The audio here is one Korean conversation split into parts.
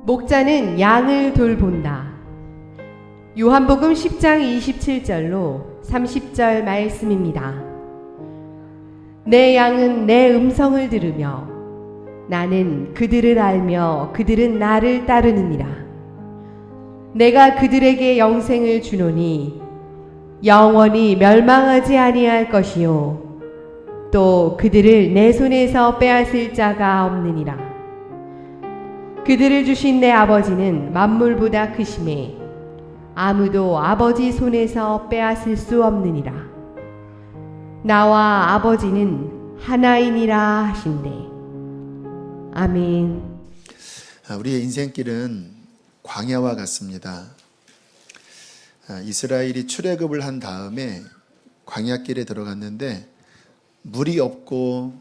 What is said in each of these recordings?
목자는 양을 돌본다. 요한복음 10장 27절로 30절 말씀입니다. 내 양은 내 음성을 들으며 나는 그들을 알며 그들은 나를 따르느니라. 내가 그들에게 영생을 주노니 영원히 멸망하지 아니할 것이요 또 그들을 내 손에서 빼앗을 자가 없느니라. 그들을 주신 내 아버지는 만물보다 크심에 아무도 아버지 손에서 빼앗을 수 없느니라. 나와 아버지는 하나이니라 하신대. 아멘. 우리의 인생길은 광야와 같습니다. 이스라엘이 출애굽을 한 다음에 광야길에 들어갔는데 물이 없고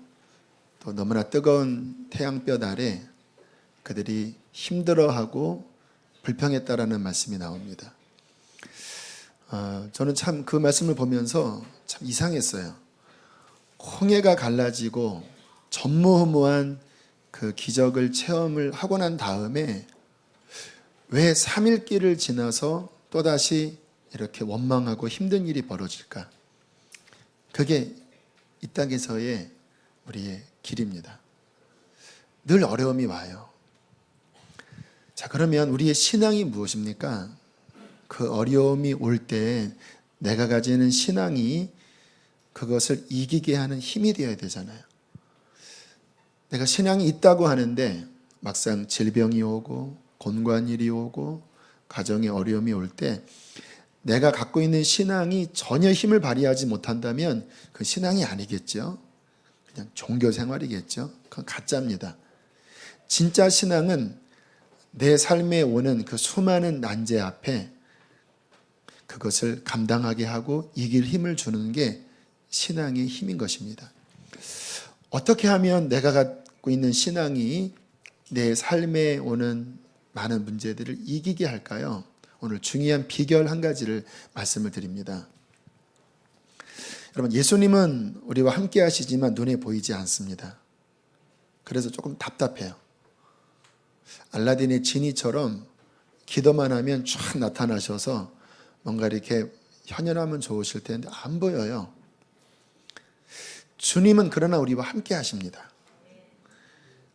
또 너무나 뜨거운 태양볕 아래 그들이 힘들어하고 불평했다라는 말씀이 나옵니다. 저는 참 그 말씀을 보면서 참 이상했어요. 홍해가 갈라지고 전무후무한 그 기적을 체험을 하고 난 다음에 왜 3일 길을 지나서 또다시 이렇게 원망하고 힘든 일이 벌어질까? 그게 이 땅에서의 우리의 길입니다. 늘 어려움이 와요. 자, 그러면 우리의 신앙이 무엇입니까? 그 어려움이 올 때 내가 가지는 신앙이 그것을 이기게 하는 힘이 되어야 되잖아요. 내가 신앙이 있다고 하는데 막상 질병이 오고 곤관일이 오고 가정의 어려움이 올 때 내가 갖고 있는 신앙이 전혀 힘을 발휘하지 못한다면 그 신앙이 아니겠죠. 그냥 종교 생활이겠죠. 그건 가짜입니다. 진짜 신앙은 내 삶에 오는 그 수많은 난제 앞에 그것을 감당하게 하고 이길 힘을 주는 게 신앙의 힘인 것입니다. 어떻게 하면 내가 갖고 있는 신앙이 내 삶에 오는 많은 문제들을 이기게 할까요? 오늘 중요한 비결 한 가지를 말씀을 드립니다. 여러분, 예수님은 우리와 함께 하시지만 눈에 보이지 않습니다. 그래서 조금 답답해요. 알라딘의 지니처럼 기도만 하면 쫙 나타나셔서 뭔가 이렇게 현현하면 좋으실 텐데 안 보여요. 주님은 그러나 우리와 함께 하십니다.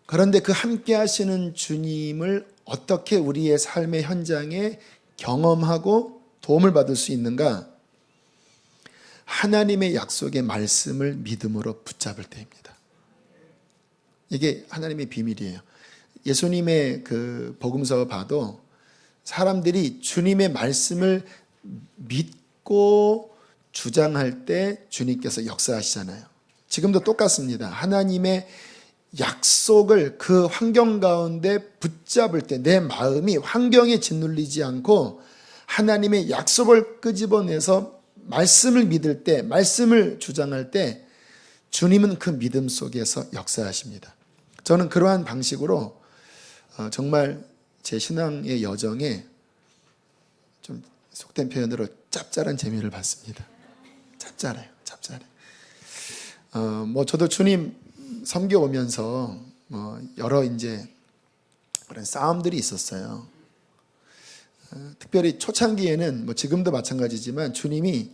그런데 그 함께 하시는 주님을 어떻게 우리의 삶의 현장에 경험하고 도움을 받을 수 있는가? 하나님의 약속의 말씀을 믿음으로 붙잡을 때입니다. 이게 하나님의 비밀이에요. 예수님의 그 복음서 봐도 사람들이 주님의 말씀을 믿고 주장할 때 주님께서 역사하시잖아요. 지금도 똑같습니다. 하나님의 약속을 그 환경 가운데 붙잡을 때 내 마음이 환경에 짓눌리지 않고 하나님의 약속을 끄집어내서 말씀을 믿을 때, 말씀을 주장할 때 주님은 그 믿음 속에서 역사하십니다. 저는 그러한 방식으로 정말 제 신앙의 여정에 좀 속된 표현으로 짭짤한 재미를 봤습니다. 짭짤해요. 짭짤해. 저도 주님 섬겨오면서 여러 이제 그런 싸움들이 있었어요. 특별히 초창기에는 지금도 마찬가지지만 주님이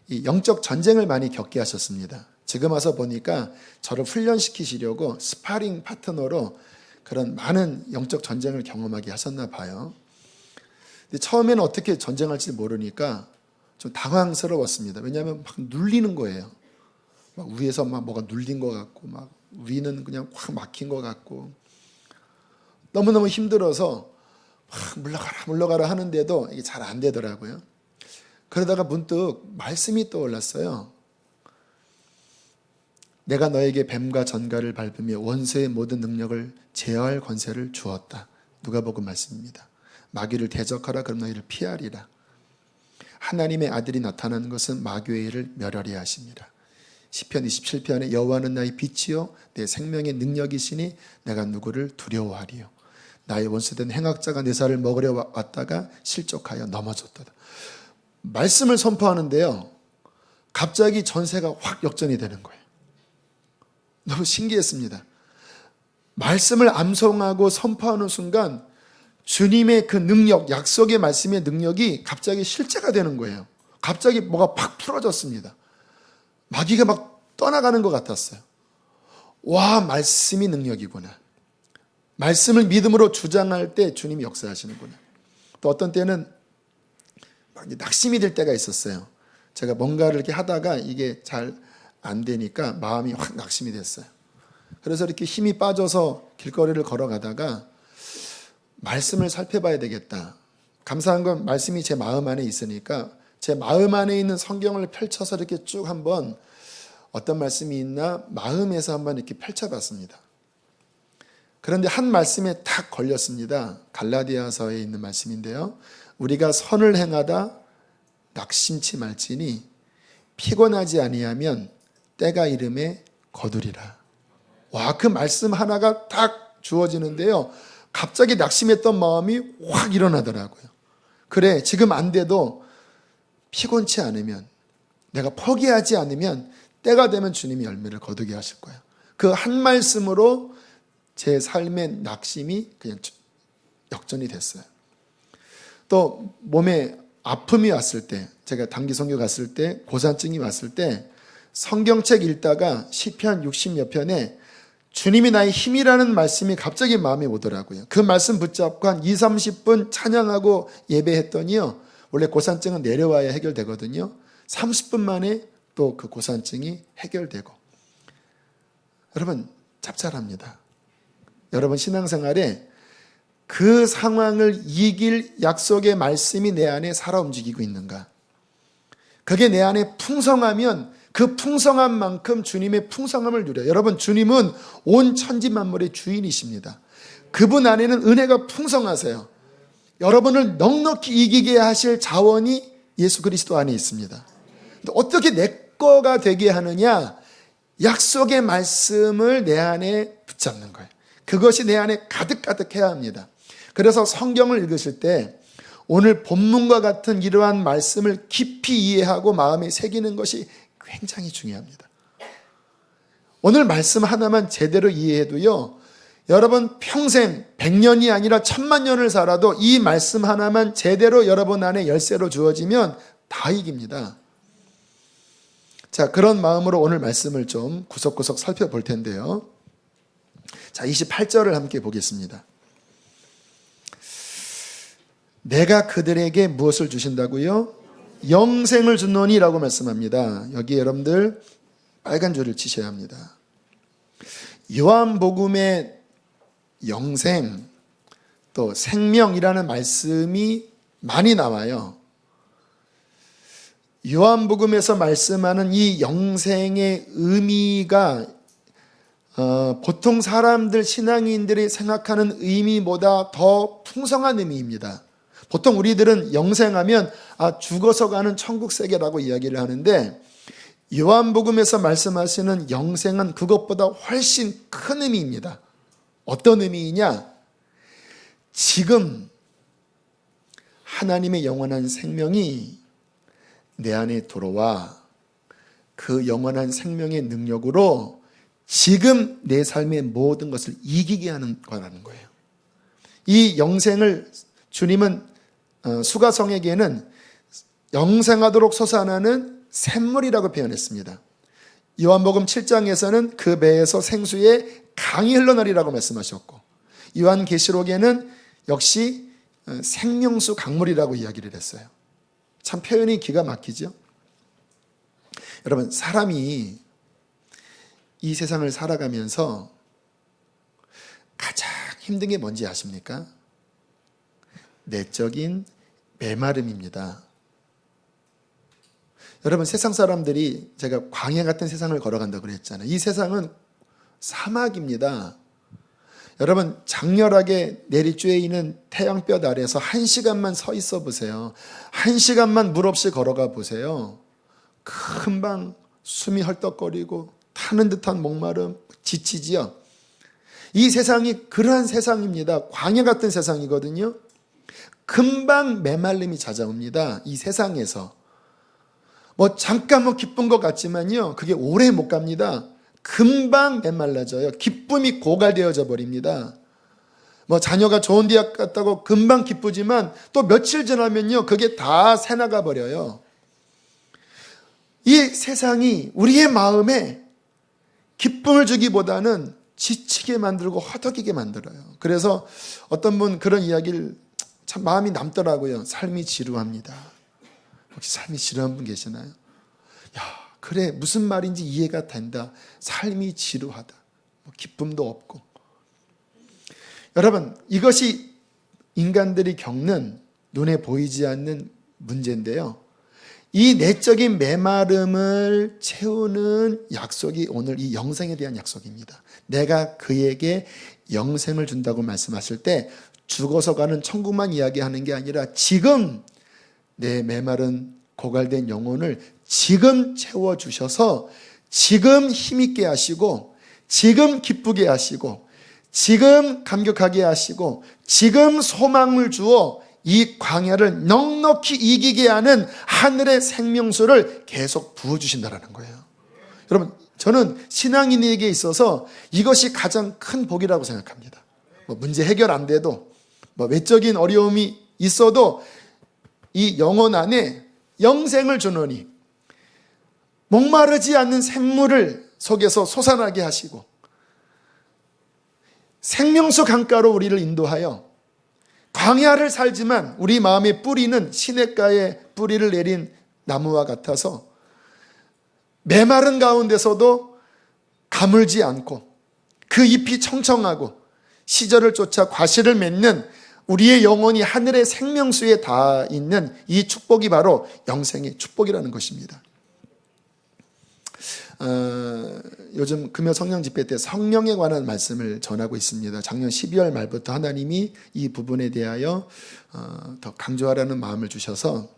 이 영적 전쟁을 많이 겪게 하셨습니다. 지금 와서 보니까 저를 훈련시키시려고 스파링 파트너로 그런 많은 영적 전쟁을 경험하게 하셨나 봐요. 근데 처음에는 어떻게 전쟁할지 모르니까 좀 당황스러웠습니다. 왜냐하면 막 눌리는 거예요. 막 위에서 막 뭐가 눌린 것 같고, 막 위는 그냥 확 막힌 것 같고, 너무너무 힘들어서 막 물러가라 하는데도 이게 잘 안 되더라고요. 그러다가 문득 말씀이 떠올랐어요. 내가 너에게 뱀과 전갈을 밟으며 원수의 모든 능력을 제어할 권세를 주었다. 누가복음 말씀입니다. 마귀를 대적하라, 그럼 너희를 피하리라. 하나님의 아들이 나타나는 것은 마귀의 일을 멸하리 하십니다. 시편 27편에 여호와는 나의 빛이요 내 생명의 능력이시니 내가 누구를 두려워하리요. 나의 원수된 행악자가 내 살을 먹으려 왔다가 실족하여 넘어졌도다. 말씀을 선포하는데요, 갑자기 전세가 확 역전이 되는 거예요. 너무 신기했습니다. 말씀을 암송하고 선포하는 순간 주님의 그 능력, 약속의 말씀의 능력이 갑자기 실제가 되는 거예요. 갑자기 뭐가 팍 풀어졌습니다. 마귀가 막 떠나가는 것 같았어요. 와, 말씀이 능력이구나. 말씀을 믿음으로 주장할 때 주님이 역사하시는구나. 또 어떤 때는 막 낙심이 들 때가 있었어요. 제가 뭔가를 이렇게 하다가 이게 잘 안 되니까 마음이 확 낙심이 됐어요. 그래서 이렇게 힘이 빠져서 길거리를 걸어가다가 말씀을 살펴봐야 되겠다. 감사한 건 말씀이 제 마음 안에 있으니까 제 마음 안에 있는 성경을 펼쳐서 이렇게 쭉 한번 어떤 말씀이 있나 마음에서 한번 이렇게 펼쳐봤습니다. 그런데 한 말씀에 탁 걸렸습니다. 갈라디아서에 있는 말씀인데요. 우리가 선을 행하다 낙심치 말지니 피곤하지 아니하면 때가 이름에 거두리라. 와, 그 말씀 하나가 딱 주어지는데요. 갑자기 낙심했던 마음이 확 일어나더라고요. 그래, 지금 안 돼도 피곤치 않으면, 내가 포기하지 않으면 때가 되면 주님이 열매를 거두게 하실 거예요. 그 한 말씀으로 제 삶의 낙심이 그냥 역전이 됐어요. 또 몸에 아픔이 왔을 때, 제가 단기 선교 갔을 때, 고산증이 왔을 때 성경책 읽다가 시편 60몇 편에 주님이 나의 힘이라는 말씀이 갑자기 마음에 오더라고요. 그 말씀 붙잡고 한 20, 30분 찬양하고 예배했더니요, 원래 고산증은 내려와야 해결되거든요. 30분 만에 또 그 고산증이 해결되고. 여러분, 짭짤합니다. 여러분 신앙생활에 그 상황을 이길 약속의 말씀이 내 안에 살아 움직이고 있는가? 그게 내 안에 풍성하면 그 풍성한 만큼 주님의 풍성함을 누려요. 여러분, 주님은 온 천지 만물의 주인이십니다. 그분 안에는 은혜가 풍성하세요. 여러분을 넉넉히 이기게 하실 자원이 예수 그리스도 안에 있습니다. 근데 어떻게 내 거가 되게 하느냐? 약속의 말씀을 내 안에 붙잡는 거예요. 그것이 내 안에 가득가득해야 합니다. 그래서 성경을 읽으실 때 오늘 본문과 같은 이러한 말씀을 깊이 이해하고 마음에 새기는 것이 굉장히 중요합니다. 오늘 말씀 하나만 제대로 이해해도요, 여러분 평생 100년이 아니라 1000만년을 살아도 이 말씀 하나만 제대로 여러분 안에 열쇠로 주어지면 다 이깁니다. 자, 그런 마음으로 오늘 말씀을 좀 구석구석 살펴볼 텐데요. 자, 28절을 함께 보겠습니다. 내가 그들에게 무엇을 주신다고요? 영생을 주노니라고 말씀합니다. 여기 여러분들 빨간 줄을 치셔야 합니다. 요한복음의 영생, 또 생명이라는 말씀이 많이 나와요. 요한복음에서 말씀하는 이 영생의 의미가 보통 사람들, 신앙인들이 생각하는 의미보다 더 풍성한 의미입니다. 보통 우리들은 영생하면 죽어서 가는 천국 세계라고 이야기를 하는데, 요한복음에서 말씀하시는 영생은 그것보다 훨씬 큰 의미입니다. 어떤 의미이냐? 지금 하나님의 영원한 생명이 내 안에 들어와 그 영원한 생명의 능력으로 지금 내 삶의 모든 것을 이기게 하는 거라는 거예요. 이 영생을 주님은 수가성에게는 영생하도록 솟아나는 샘물이라고 표현했습니다. 요한복음 7장에서는 그 배에서 생수의 강이 흘러나리라고 말씀하셨고, 요한계시록에는 역시 생명수 강물이라고 이야기를 했어요. 참 표현이 기가 막히죠. 여러분, 사람이 이 세상을 살아가면서 가장 힘든 게 뭔지 아십니까? 내적인 메마름입니다. 여러분, 세상 사람들이, 제가 광야 같은 세상을 걸어간다고 그랬잖아요. 이 세상은 사막입니다. 여러분, 장렬하게 내리쬐이는 태양볕 아래에서 1시간만 서 있어 보세요. 1시간만 물 없이 걸어가 보세요. 금방 숨이 헐떡거리고 타는 듯한 목마름, 지치지요. 이 세상이 그러한 세상입니다. 광야 같은 세상이거든요. 금방 메말림이 찾아옵니다. 이 세상에서. 잠깐 기쁜 것 같지만요, 그게 오래 못 갑니다. 금방 메말라져요. 기쁨이 고갈되어져 버립니다. 뭐 자녀가 좋은 대학 갔다고 금방 기쁘지만 또 며칠 지나면요, 그게 다 새나가 버려요. 이 세상이 우리의 마음에 기쁨을 주기보다는 지치게 만들고 허덕이게 만들어요. 그래서 어떤 분 그런 이야기를 참 마음이 남더라고요. 삶이 지루합니다. 혹시 삶이 지루한 분 계시나요? 야, 그래, 무슨 말인지 이해가 된다. 삶이 지루하다. 뭐 기쁨도 없고. 여러분, 이것이 인간들이 겪는 눈에 보이지 않는 문제인데요. 이 내적인 메마름을 채우는 약속이 오늘 이 영생에 대한 약속입니다. 내가 그에게 영생을 준다고 말씀하실 때 죽어서 가는 천국만 이야기하는 게 아니라 지금 내 메마른 고갈된 영혼을 지금 채워주셔서 지금 힘있게 하시고 지금 기쁘게 하시고 지금 감격하게 하시고 지금 소망을 주어 이 광야를 넉넉히 이기게 하는 하늘의 생명수를 계속 부어주신다는 거예요. 여러분, 저는 신앙인에게 있어서 이것이 가장 큰 복이라고 생각합니다. 뭐 문제 해결 안 돼도 뭐 외적인 어려움이 있어도 이 영혼 안에 영생을 주노니 목마르지 않는 샘물을 속에서 솟아나게 하시고 생명수 강가로 우리를 인도하여 광야를 살지만 우리 마음의 뿌리는 시냇가에 뿌리를 내린 나무와 같아서 메마른 가운데서도 가물지 않고 그 잎이 청청하고 시절을 쫓아 과실을 맺는 우리의 영혼이 하늘의 생명수에 닿아 있는 이 축복이 바로 영생의 축복이라는 것입니다. 요즘 금요 성령 집회 때 성령에 관한 말씀을 전하고 있습니다. 작년 12월 말부터 하나님이 이 부분에 대하여 더 강조하라는 마음을 주셔서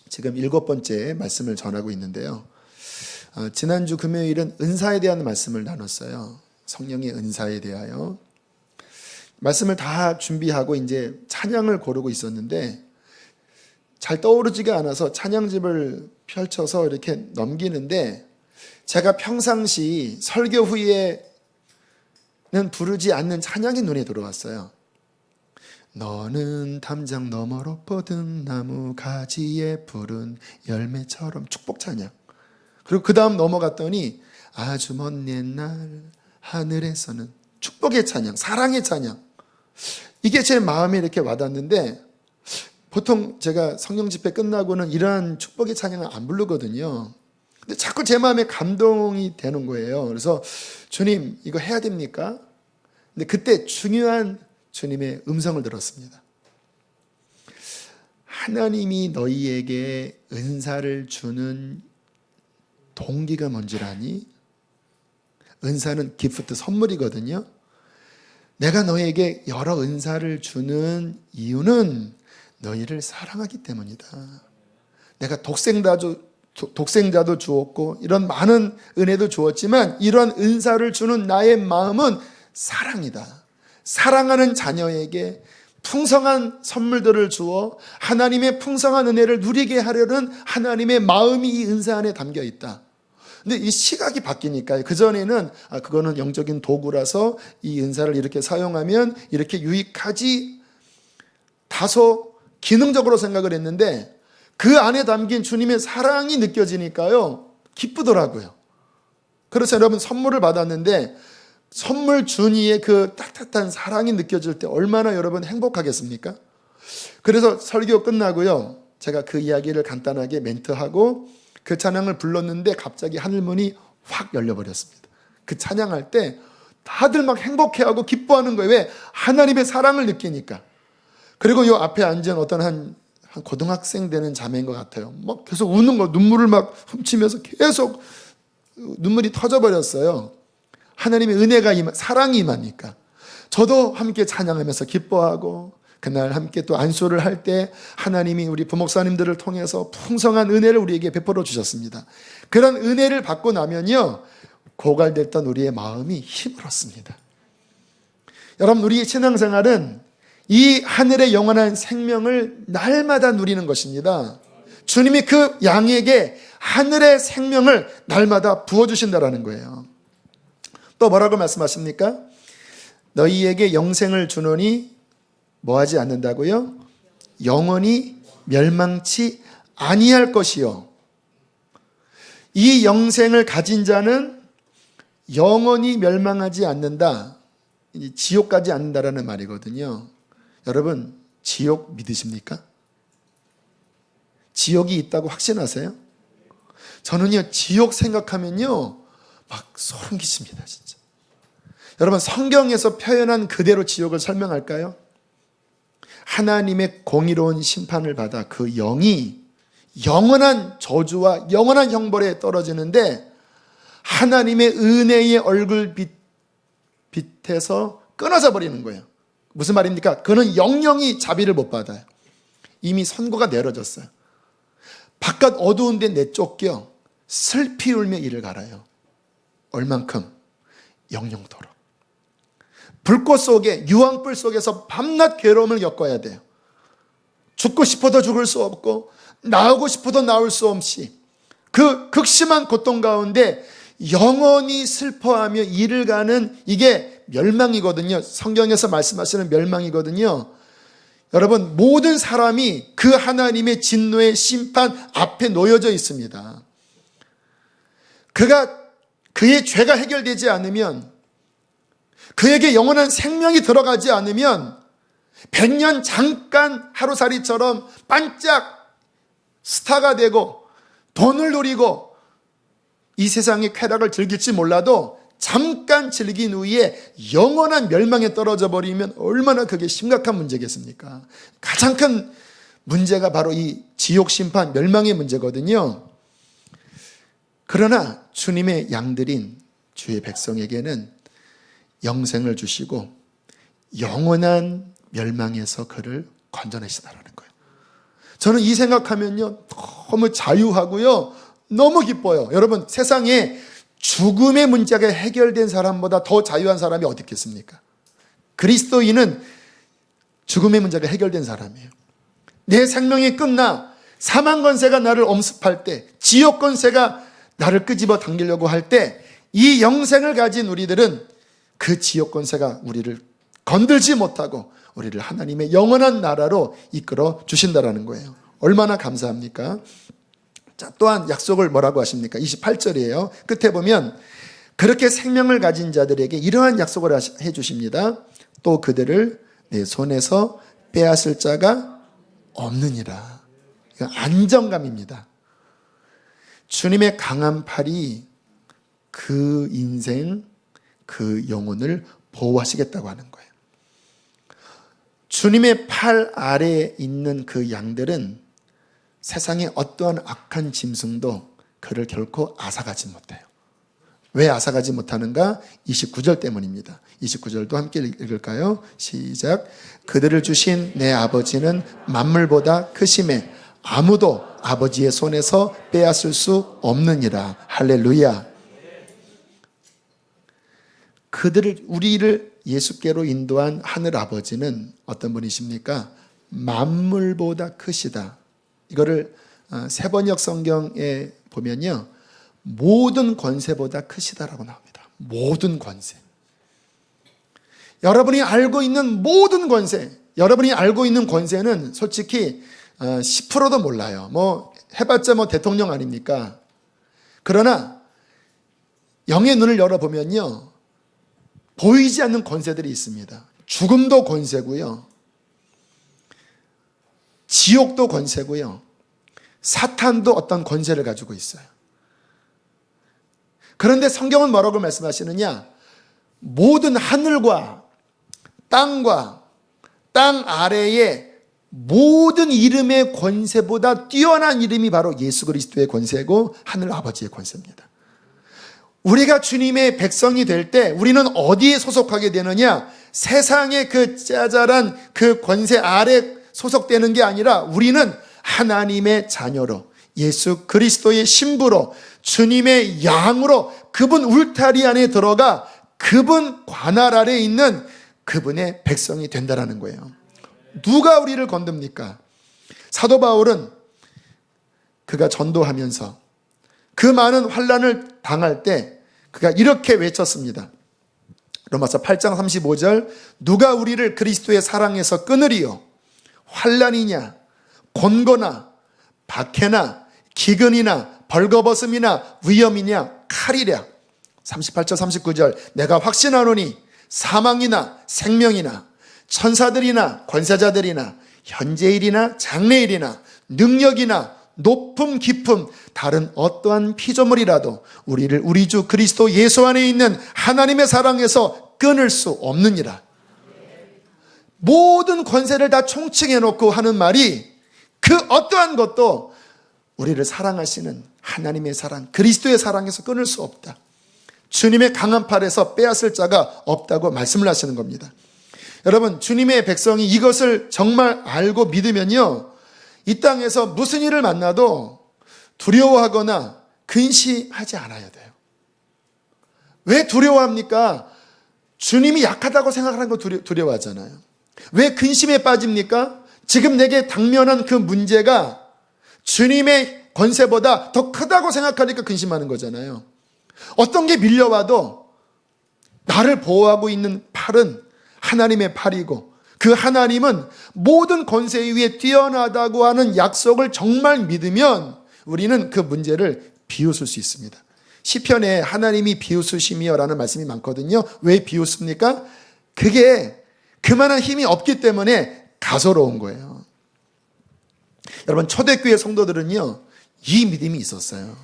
지금 7번째 말씀을 전하고 있는데요. 지난주 금요일은 은사에 대한 말씀을 나눴어요. 성령의 은사에 대하여 말씀을 다 준비하고 이제 찬양을 고르고 있었는데 잘 떠오르지가 않아서 찬양집을 펼쳐서 이렇게 넘기는데 제가 평상시 설교 후에는 부르지 않는 찬양이 눈에 들어왔어요. 너는 담장 너머로 뻗은 나무 가지에 푸른 열매처럼, 축복 찬양. 그리고 그 다음 넘어갔더니 아주 먼 옛날 하늘에서는, 축복의 찬양, 사랑의 찬양. 이게 제 마음에 이렇게 와닿는데 보통 제가 성령 집회 끝나고는 이러한 축복의 찬양을 안 부르거든요. 근데 자꾸 제 마음에 감동이 되는 거예요. 그래서 주님, 이거 해야 됩니까? 근데 그때 중요한 주님의 음성을 들었습니다. 하나님이 너희에게 은사를 주는 동기가 뭔지 아니? 은사는 기프트, 선물이거든요. 내가 너희에게 여러 은사를 주는 이유는 너희를 사랑하기 때문이다. 내가 독생자도 주었고 이런 많은 은혜도 주었지만 이런 은사를 주는 나의 마음은 사랑이다. 사랑하는 자녀에게 풍성한 선물들을 주어 하나님의 풍성한 은혜를 누리게 하려는 하나님의 마음이 이 은사 안에 담겨 있다. 근데 이 시각이 바뀌니까 그전에는 그거는 영적인 도구라서 이 은사를 이렇게 사용하면 이렇게 유익하지, 다소 기능적으로 생각을 했는데 그 안에 담긴 주님의 사랑이 느껴지니까요, 기쁘더라고요. 그래서 여러분, 선물을 받았는데 선물 준 이의 그 따뜻한 사랑이 느껴질 때 얼마나 여러분 행복하겠습니까? 그래서 설교 끝나고요, 제가 그 이야기를 간단하게 멘트하고 그 찬양을 불렀는데 갑자기 하늘문이 확 열려버렸습니다. 그 찬양할 때 다들 막 행복해하고 기뻐하는 거예요. 왜? 하나님의 사랑을 느끼니까. 그리고 요 앞에 앉은 어떤 한 고등학생 되는 자매인 것 같아요. 막 계속 우는 거, 눈물을 막 훔치면서 계속 눈물이 터져버렸어요. 하나님의 은혜가 사랑이 임하니까. 저도 함께 찬양하면서 기뻐하고, 그날 함께 또 안수를 할 때 하나님이 우리 부목사님들을 통해서 풍성한 은혜를 우리에게 베풀어 주셨습니다. 그런 은혜를 받고 나면요, 고갈됐던 우리의 마음이 힘을 얻습니다. 여러분, 우리의 신앙생활은 이 하늘의 영원한 생명을 날마다 누리는 것입니다. 주님이 그 양에게 하늘의 생명을 날마다 부어주신다라는 거예요. 또 뭐라고 말씀하십니까? 너희에게 영생을 주노니 뭐하지 않는다고요? 영원히 멸망치 아니할 것이요. 이 영생을 가진 자는 영원히 멸망하지 않는다. 지옥 가지 않는다라는 말이거든요. 여러분, 지옥 믿으십니까? 지옥이 있다고 확신하세요? 저는요, 지옥 생각하면요, 막 소름 끼칩니다, 진짜. 여러분, 성경에서 표현한 그대로 지옥을 설명할까요? 하나님의 공의로운 심판을 받아 그 영이 영원한 저주와 영원한 형벌에 떨어지는데 하나님의 은혜의 얼굴빛에서 끊어져 버리는 거예요. 무슨 말입니까? 그는 영영이 자비를 못 받아요. 이미 선고가 내려졌어요. 바깥 어두운데 내쫓겨 슬피 울며 이를 갈아요. 얼만큼? 영영토록. 불꽃 속에, 유황불 속에서 밤낮 괴로움을 겪어야 돼요. 죽고 싶어도 죽을 수 없고 나오고 싶어도 나올 수 없이 그 극심한 고통 가운데 영원히 슬퍼하며 이를 가는, 이게 멸망이거든요. 성경에서 말씀하시는 멸망이거든요. 여러분, 모든 사람이 그 하나님의 진노의 심판 앞에 놓여져 있습니다. 그의 죄가 해결되지 않으면, 그에게 영원한 생명이 들어가지 않으면 100년 잠깐 하루살이처럼 반짝 스타가 되고 돈을 누리고 이 세상의 쾌락을 즐길지 몰라도 잠깐 즐긴 후에 영원한 멸망에 떨어져 버리면 얼마나 그게 심각한 문제겠습니까? 가장 큰 문제가 바로 이 지옥 심판, 멸망의 문제거든요. 그러나 주님의 양들인 주의 백성에게는 영생을 주시고 영원한 멸망에서 그를 건져내시다라는 거예요. 저는 이 생각하면요, 너무 자유하고요, 너무 기뻐요. 여러분, 세상에 죽음의 문제가 해결된 사람보다 더 자유한 사람이 어디 있겠습니까? 그리스도인은 죽음의 문제가 해결된 사람이에요. 내 생명이 끝나 사망 권세가 나를 엄습할 때, 지옥 권세가 나를 끄집어 당기려고 할 때, 이 영생을 가진 우리들은 그 지옥 권세가 우리를 건들지 못하고 우리를 하나님의 영원한 나라로 이끌어 주신다라는 거예요. 얼마나 감사합니까? 자, 또한 약속을 뭐라고 하십니까? 28절이에요. 끝에 보면 그렇게 생명을 가진 자들에게 이러한 약속을 해 주십니다. 또 그들을 내 손에서 빼앗을 자가 없느니라. 이건 안정감입니다. 주님의 강한 팔이 그 인생, 그 영혼을 보호하시겠다고 하는 거예요. 주님의 팔 아래에 있는 그 양들은 세상의 어떠한 악한 짐승도 그를 결코 앗아가지 못해요. 왜 앗아가지 못하는가? 29절 때문입니다. 29절도 함께 읽을까요? 시작. 그들을 주신 내 아버지는 만물보다 크심에 아무도 아버지의 손에서 빼앗을 수 없느니라. 할렐루야. 우리를 예수께로 인도한 하늘 아버지는 어떤 분이십니까? 만물보다 크시다. 이거를 세번역 성경에 보면요, 모든 권세보다 크시다라고 나옵니다. 모든 권세. 여러분이 알고 있는 모든 권세, 여러분이 알고 있는 권세는 솔직히 10%도 몰라요. 해봤자 대통령 아닙니까? 그러나 영의 눈을 열어보면요, 보이지 않는 권세들이 있습니다. 죽음도 권세고요, 지옥도 권세고요, 사탄도 어떤 권세를 가지고 있어요. 그런데 성경은 뭐라고 말씀하시느냐? 모든 하늘과 땅과 땅 아래의 모든 이름의 권세보다 뛰어난 이름이 바로 예수 그리스도의 권세고 하늘 아버지의 권세입니다. 우리가 주님의 백성이 될 때 우리는 어디에 소속하게 되느냐? 세상의 그 짜잘한 그 권세 아래 소속되는 게 아니라 우리는 하나님의 자녀로, 예수 그리스도의 신부로, 주님의 양으로 그분 울타리 안에 들어가 그분 관할 아래 있는 그분의 백성이 된다라는 거예요. 누가 우리를 건듭니까? 사도 바울은 그가 전도하면서 그 많은 환난을 당할 때 그가 이렇게 외쳤습니다. 로마서 8장 35절 누가 우리를 그리스도의 사랑에서 끊으리요? 환난이냐 곤고나 박해나 기근이나 벌거벗음이나 위험이냐 칼이랴. 38절 39절 내가 확신하노니 사망이나 생명이나 천사들이나 권세자들이나 현재일이나 장래일이나 능력이나 높음 깊음 다른 어떠한 피조물이라도 우리를 우리 주 그리스도 예수 안에 있는 하나님의 사랑에서 끊을 수 없느니라. 모든 권세를 다 총칭해 놓고 하는 말이 그 어떠한 것도 우리를 사랑하시는 하나님의 사랑, 그리스도의 사랑에서 끊을 수 없다. 주님의 강한 팔에서 빼앗을 자가 없다고 말씀을 하시는 겁니다. 여러분, 주님의 백성이 이것을 정말 알고 믿으면요, 이 땅에서 무슨 일을 만나도 두려워하거나 근심하지 않아야 돼요. 왜 두려워합니까? 주님이 약하다고 생각하는 거 두려워하잖아요. 왜 근심에 빠집니까? 지금 내게 당면한 그 문제가 주님의 권세보다 더 크다고 생각하니까 근심하는 거잖아요. 어떤 게 밀려와도 나를 보호하고 있는 팔은 하나님의 팔이고 그 하나님은 모든 권세 위에 뛰어나다고 하는 약속을 정말 믿으면 우리는 그 문제를 비웃을 수 있습니다. 시편에 하나님이 비웃으시며라는 말씀이 많거든요. 왜 비웃습니까? 그게 그만한 힘이 없기 때문에 가소로운 거예요. 여러분, 초대교회 성도들은요, 이 믿음이 있었어요.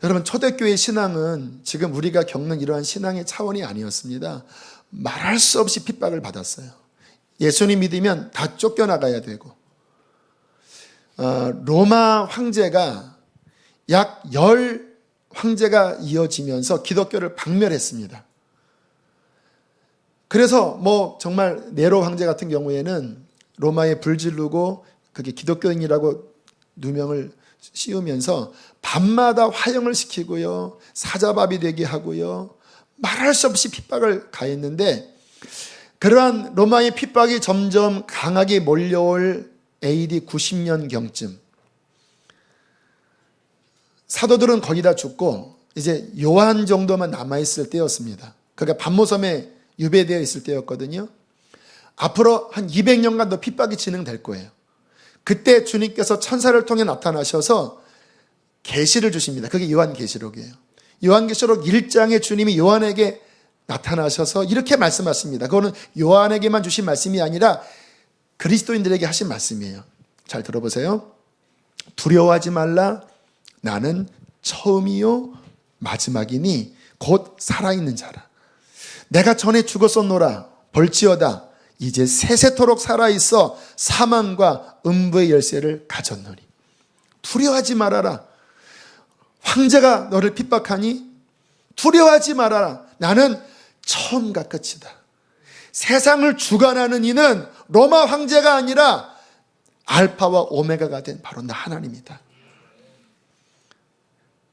여러분, 초대교회 신앙은 지금 우리가 겪는 이러한 신앙의 차원이 아니었습니다. 말할 수 없이 핍박을 받았어요. 예수님 믿으면 다 쫓겨나가야 되고, 로마 황제가 약 10 황제가 이어지면서 기독교를 박멸했습니다. 그래서 정말 네로 황제 같은 경우에는 로마에 불 지르고 그게 기독교인이라고 누명을 씌우면서 밤마다 화형을 시키고요, 사자밥이 되게 하고요, 말할 수 없이 핍박을 가했는데, 그러한 로마의 핍박이 점점 강하게 몰려올 AD 90년경쯤 사도들은 거의 다 죽고 이제 요한 정도만 남아있을 때였습니다. 그러니까 반모섬에 유배되어 있을 때였거든요. 앞으로 한 200년간 더 핍박이 진행될 거예요. 그때 주님께서 천사를 통해 나타나셔서 계시를 주십니다. 그게 요한계시록이에요. 요한계시록 1장에 주님이 요한에게 나타나셔서 이렇게 말씀하십니다. 그거는 요한에게만 주신 말씀이 아니라 그리스도인들에게 하신 말씀이에요. 잘 들어보세요. 두려워하지 말라. 나는 처음이요 마지막이니 곧 살아있는 자라. 내가 전에 죽었었노라. 벌지어다. 이제 세세토록 살아있어 사망과 음부의 열쇠를 가졌노니. 두려워하지 말아라. 황제가 너를 핍박하니 두려워하지 말아라. 나는 처음과 끝이다. 세상을 주관하는 이는 로마 황제가 아니라 알파와 오메가가 된 바로 나 하나님이다.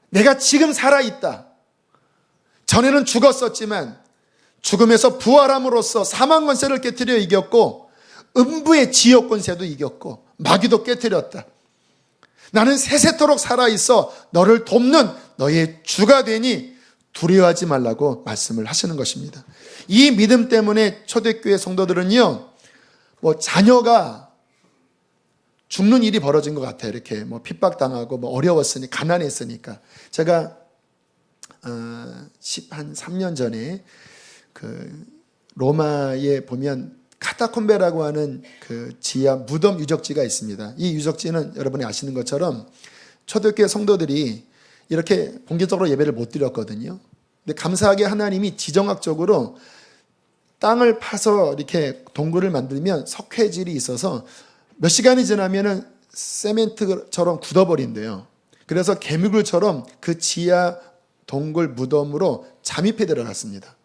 내가 지금 살아있다. 전에는 죽었었지만 죽음에서 부활함으로써 사망 권세를 깨뜨려 이겼고 음부의 지옥 권세도 이겼고 마귀도 깨뜨렸다. 나는 세세토록 살아있어 너를 돕는 너의 주가 되니 두려워하지 말라고 말씀을 하시는 것입니다. 이 믿음 때문에 초대교회 성도들은요, 자녀가 죽는 일이 벌어진 것 같아요. 이렇게 핍박당하고 어려웠으니, 가난했으니까. 제가 한 3년 전에 로마에 보면 카타콤베라고 하는 그 지하 무덤 유적지가 있습니다. 이 유적지는 여러분이 아시는 것처럼 초대교회 성도들이 이렇게 공개적으로 예배를 못 드렸거든요. 근데 감사하게 하나님이 지정학적으로 땅을 파서 이렇게 동굴을 만들면 석회질이 있어서 몇 시간이 지나면은 세멘트처럼 굳어버린대요. 그래서 개미굴처럼 그 지하 동굴 무덤으로 잠입해 들어갔습니다.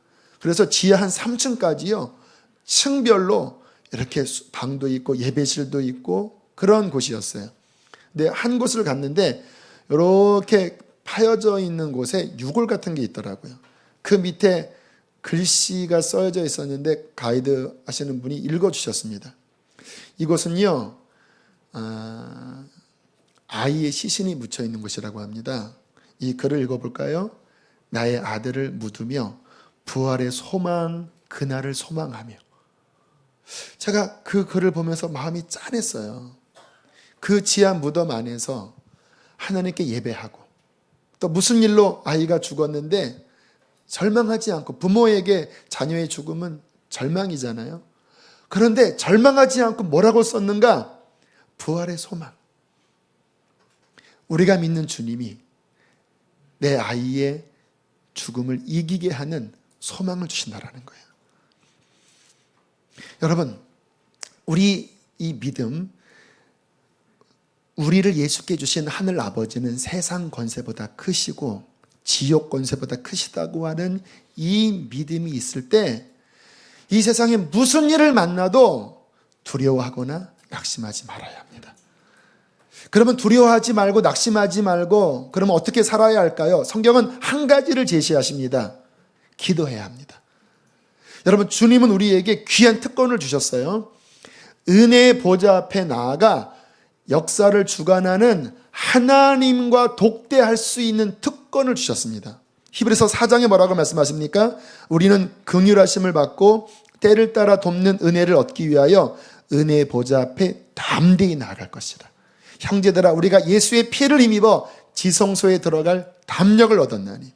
그래서 지하 한 3층까지요, 층별로 이렇게 방도 있고 예배실도 있고 그런 곳이었어요. 근데 한 곳을 갔는데 이렇게 파여져 있는 곳에 유골 같은 게 있더라고요. 그 밑에 글씨가 써져 있었는데 가이드 하시는 분이 읽어주셨습니다. 이곳은요, 아이의 시신이 묻혀 있는 곳이라고 합니다. 이 글을 읽어볼까요? 나의 아들을 묻으며 부활의 소망, 그날을 소망하며. 제가 그 글을 보면서 마음이 짠했어요. 그 지하 무덤 안에서 하나님께 예배하고, 또 무슨 일로 아이가 죽었는데 절망하지 않고, 부모에게 자녀의 죽음은 절망이잖아요. 그런데 절망하지 않고 뭐라고 썼는가? 부활의 소망. 우리가 믿는 주님이 내 아이의 죽음을 이기게 하는 소망을 주신다라는 거예요. 여러분, 우리 이 믿음, 우리를 예수께 주신 하늘 아버지는 세상 권세보다 크시고 지옥 권세보다 크시다고 하는 이 믿음이 있을 때, 이 세상에 무슨 일을 만나도 두려워하거나 낙심하지 말아야 합니다. 그러면 두려워하지 말고 낙심하지 말고 그러면 어떻게 살아야 할까요? 성경은 한 가지를 제시하십니다. 기도해야 합니다. 여러분, 주님은 우리에게 귀한 특권을 주셨어요. 은혜의 보좌 앞에 나아가 역사를 주관하는 하나님과 독대할 수 있는 특권을 주셨습니다. 히브리서 4장에 뭐라고 말씀하십니까? 우리는 긍휼하심을 받고 때를 따라 돕는 은혜를 얻기 위하여 은혜의 보좌 앞에 담대히 나아갈 것이다. 형제들아, 우리가 예수의 피를 힘입어 지성소에 들어갈 담력을 얻었나니.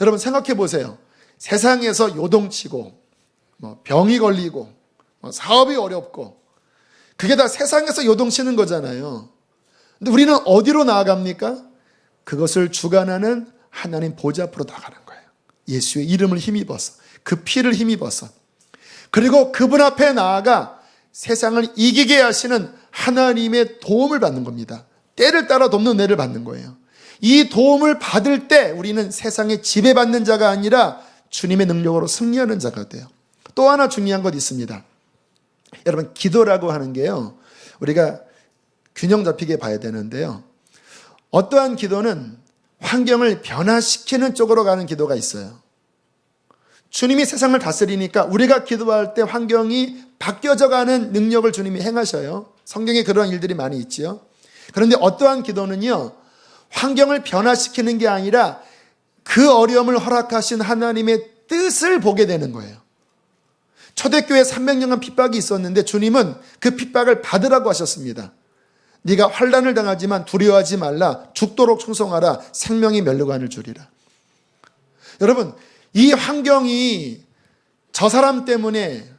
여러분, 생각해 보세요. 세상에서 요동치고 병이 걸리고 사업이 어렵고, 그게 다 세상에서 요동치는 거잖아요. 근데 우리는 어디로 나아갑니까? 그것을 주관하는 하나님 보좌 앞으로 나가는 거예요. 예수의 이름을 힘입어서, 그 피를 힘입어서. 그리고 그분 앞에 나아가 세상을 이기게 하시는 하나님의 도움을 받는 겁니다. 때를 따라 돕는 은혜를 받는 거예요. 이 도움을 받을 때 우리는 세상에 지배받는 자가 아니라 주님의 능력으로 승리하는 자가 돼요. 또 하나 중요한 것 있습니다. 여러분, 기도라고 하는 게요, 우리가 균형 잡히게 봐야 되는데요, 어떠한 기도는 환경을 변화시키는 쪽으로 가는 기도가 있어요. 주님이 세상을 다스리니까 우리가 기도할 때 환경이 바뀌어져 가는 능력을 주님이 행하셔요. 성경에 그런 일들이 많이 있지요. 그런데 어떠한 기도는요, 환경을 변화시키는 게 아니라 그 어려움을 허락하신 하나님의 뜻을 보게 되는 거예요. 초대교회에 300년간 핍박이 있었는데 주님은 그 핍박을 받으라고 하셨습니다. 네가 환난을 당하지만 두려워하지 말라. 죽도록 충성하라. 생명이 멸류관을 주리라. 여러분, 이 환경이 저 사람 때문에,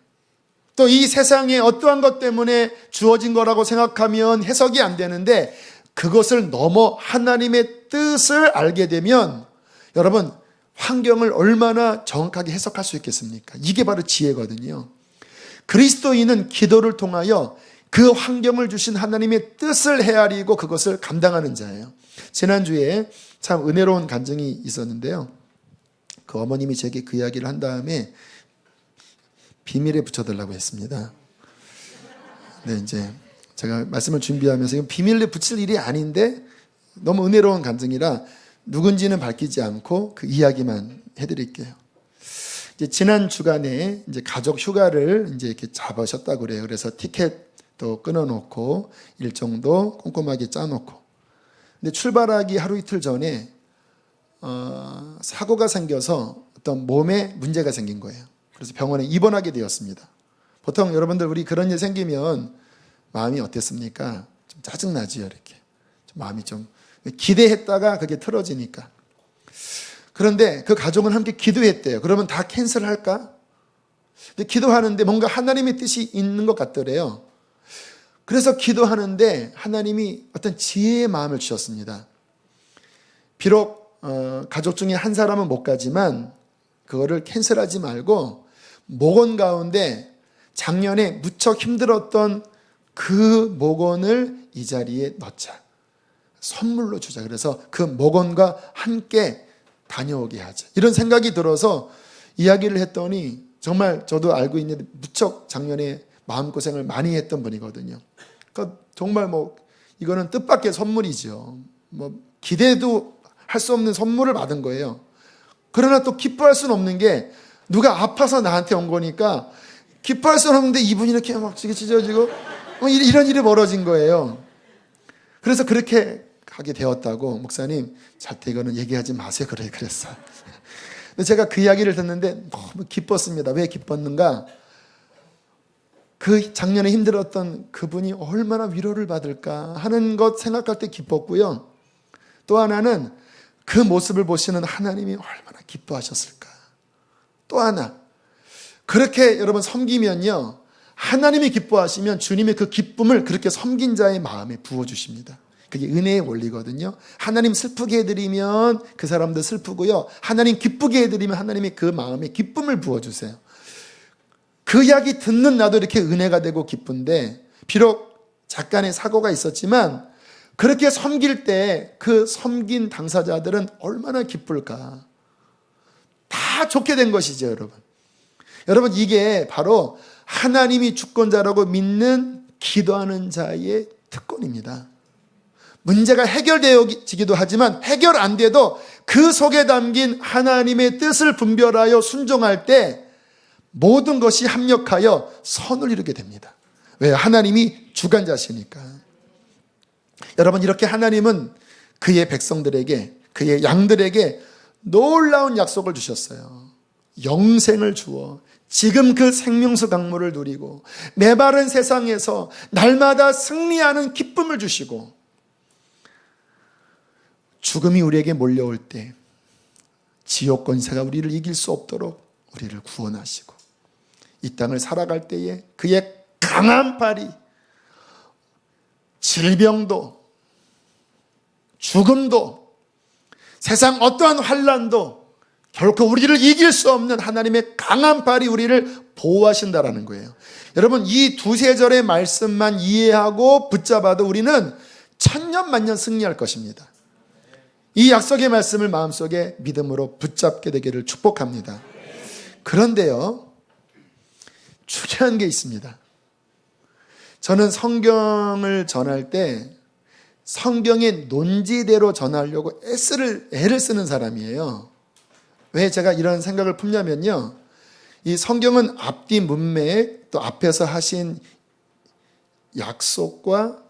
또 이 세상에 어떠한 것 때문에 주어진 거라고 생각하면 해석이 안 되는데, 그것을 넘어 하나님의 뜻을 알게 되면 여러분, 환경을 얼마나 정확하게 해석할 수 있겠습니까? 이게 바로 지혜거든요. 그리스도인은 기도를 통하여 그 환경을 주신 하나님의 뜻을 헤아리고 그것을 감당하는 자예요. 지난주에 참 은혜로운 간증이 있었는데요, 그 어머님이 제게 그 이야기를 한 다음에 비밀에 붙여달라고 했습니다. 네, 이제 제가 말씀을 준비하면서 이건 비밀에 붙일 일이 아닌데 너무 은혜로운 간증이라 누군지는 밝히지 않고 그 이야기만 해드릴게요. 이제 지난 주간에 이제 가족 휴가를 이제 이렇게 잡으셨다고 그래요. 그래서 티켓도 끊어놓고 일정도 꼼꼼하게 짜놓고. 근데 출발하기 하루 이틀 전에 사고가 생겨서 어떤 몸에 문제가 생긴 거예요. 그래서 병원에 입원하게 되었습니다. 보통 여러분들 우리 그런 일 생기면 마음이 어땠습니까? 좀 짜증나지요, 이렇게. 마음이 좀 기대했다가 그게 틀어지니까. 그런데 그 가족은 함께 기도했대요. 그러면 다 캔슬할까? 근데 기도하는데 뭔가 하나님의 뜻이 있는 것 같더래요. 그래서 기도하는데 하나님이 어떤 지혜의 마음을 주셨습니다. 비록 가족 중에 한 사람은 못 가지만 그거를 캔슬하지 말고 목원 가운데 작년에 무척 힘들었던 그 목원을 이 자리에 넣자. 선물로 주자. 그래서 그 목원과 함께 다녀오게 하자. 이런 생각이 들어서 이야기를 했더니 정말 저도 알고 있는데 무척 작년에 마음고생을 많이 했던 분이거든요. 그러니까 정말 이거는 뜻밖의 선물이죠. 기대도 할 수 없는 선물을 받은 거예요. 그러나 또 기뻐할 수는 없는 게 누가 아파서 나한테 온 거니까 기뻐할 수는 없는데 이분이 이렇게 막 찢어지고 이런 일이 벌어진 거예요. 그래서 그렇게 하게 되었다고 목사님, 절대 이거는 얘기하지 마세요. 그랬어요. 근데 제가 그 이야기를 듣는데 너무 기뻤습니다. 왜 기뻤는가? 그 작년에 힘들었던 그분이 얼마나 위로를 받을까 하는 것 생각할 때 기뻤고요. 또 하나는 그 모습을 보시는 하나님이 얼마나 기뻐하셨을까. 또 하나, 그렇게 여러분 섬기면요, 하나님이 기뻐하시면 주님의 그 기쁨을 그렇게 섬긴 자의 마음에 부어주십니다. 그게 은혜의 원리거든요. 하나님 슬프게 해드리면 그 사람도 슬프고요, 하나님 기쁘게 해드리면 하나님이 그 마음에 기쁨을 부어주세요. 그 이야기 듣는 나도 이렇게 은혜가 되고 기쁜데, 비록 잠깐의 사고가 있었지만 그렇게 섬길 때 그 섬긴 당사자들은 얼마나 기쁠까. 다 좋게 된 것이죠, 여러분. 여러분, 이게 바로 하나님이 주권자라고 믿는 기도하는 자의 특권입니다. 문제가 해결되어지기도 하지만 해결 안 돼도 그 속에 담긴 하나님의 뜻을 분별하여 순종할 때 모든 것이 합력하여 선을 이루게 됩니다. 왜? 하나님이 주관자시니까. 여러분, 이렇게 하나님은 그의 백성들에게, 그의 양들에게 놀라운 약속을 주셨어요. 영생을 주어 지금 그 생명수 강물을 누리고 메마른 세상에서 날마다 승리하는 기쁨을 주시고, 죽음이 우리에게 몰려올 때 지옥 권세가 우리를 이길 수 없도록 우리를 구원하시고, 이 땅을 살아갈 때에 그의 강한 팔이 질병도 죽음도 세상 어떠한 환난도 결코 우리를 이길 수 없는 하나님의 강한 팔이 우리를 보호하신다라는 거예요. 여러분, 이 두세 절의 말씀만 이해하고 붙잡아도 우리는 천년만년 승리할 것입니다. 이 약속의 말씀을 마음속에 믿음으로 붙잡게 되기를 축복합니다. 그런데요, 중요한 게 있습니다. 저는 성경을 전할 때 성경의 논지대로 전하려고 애를 쓰는 사람이에요. 왜 제가 이런 생각을 품냐면요, 이 성경은 앞뒤 문맥, 또 앞에서 하신 약속과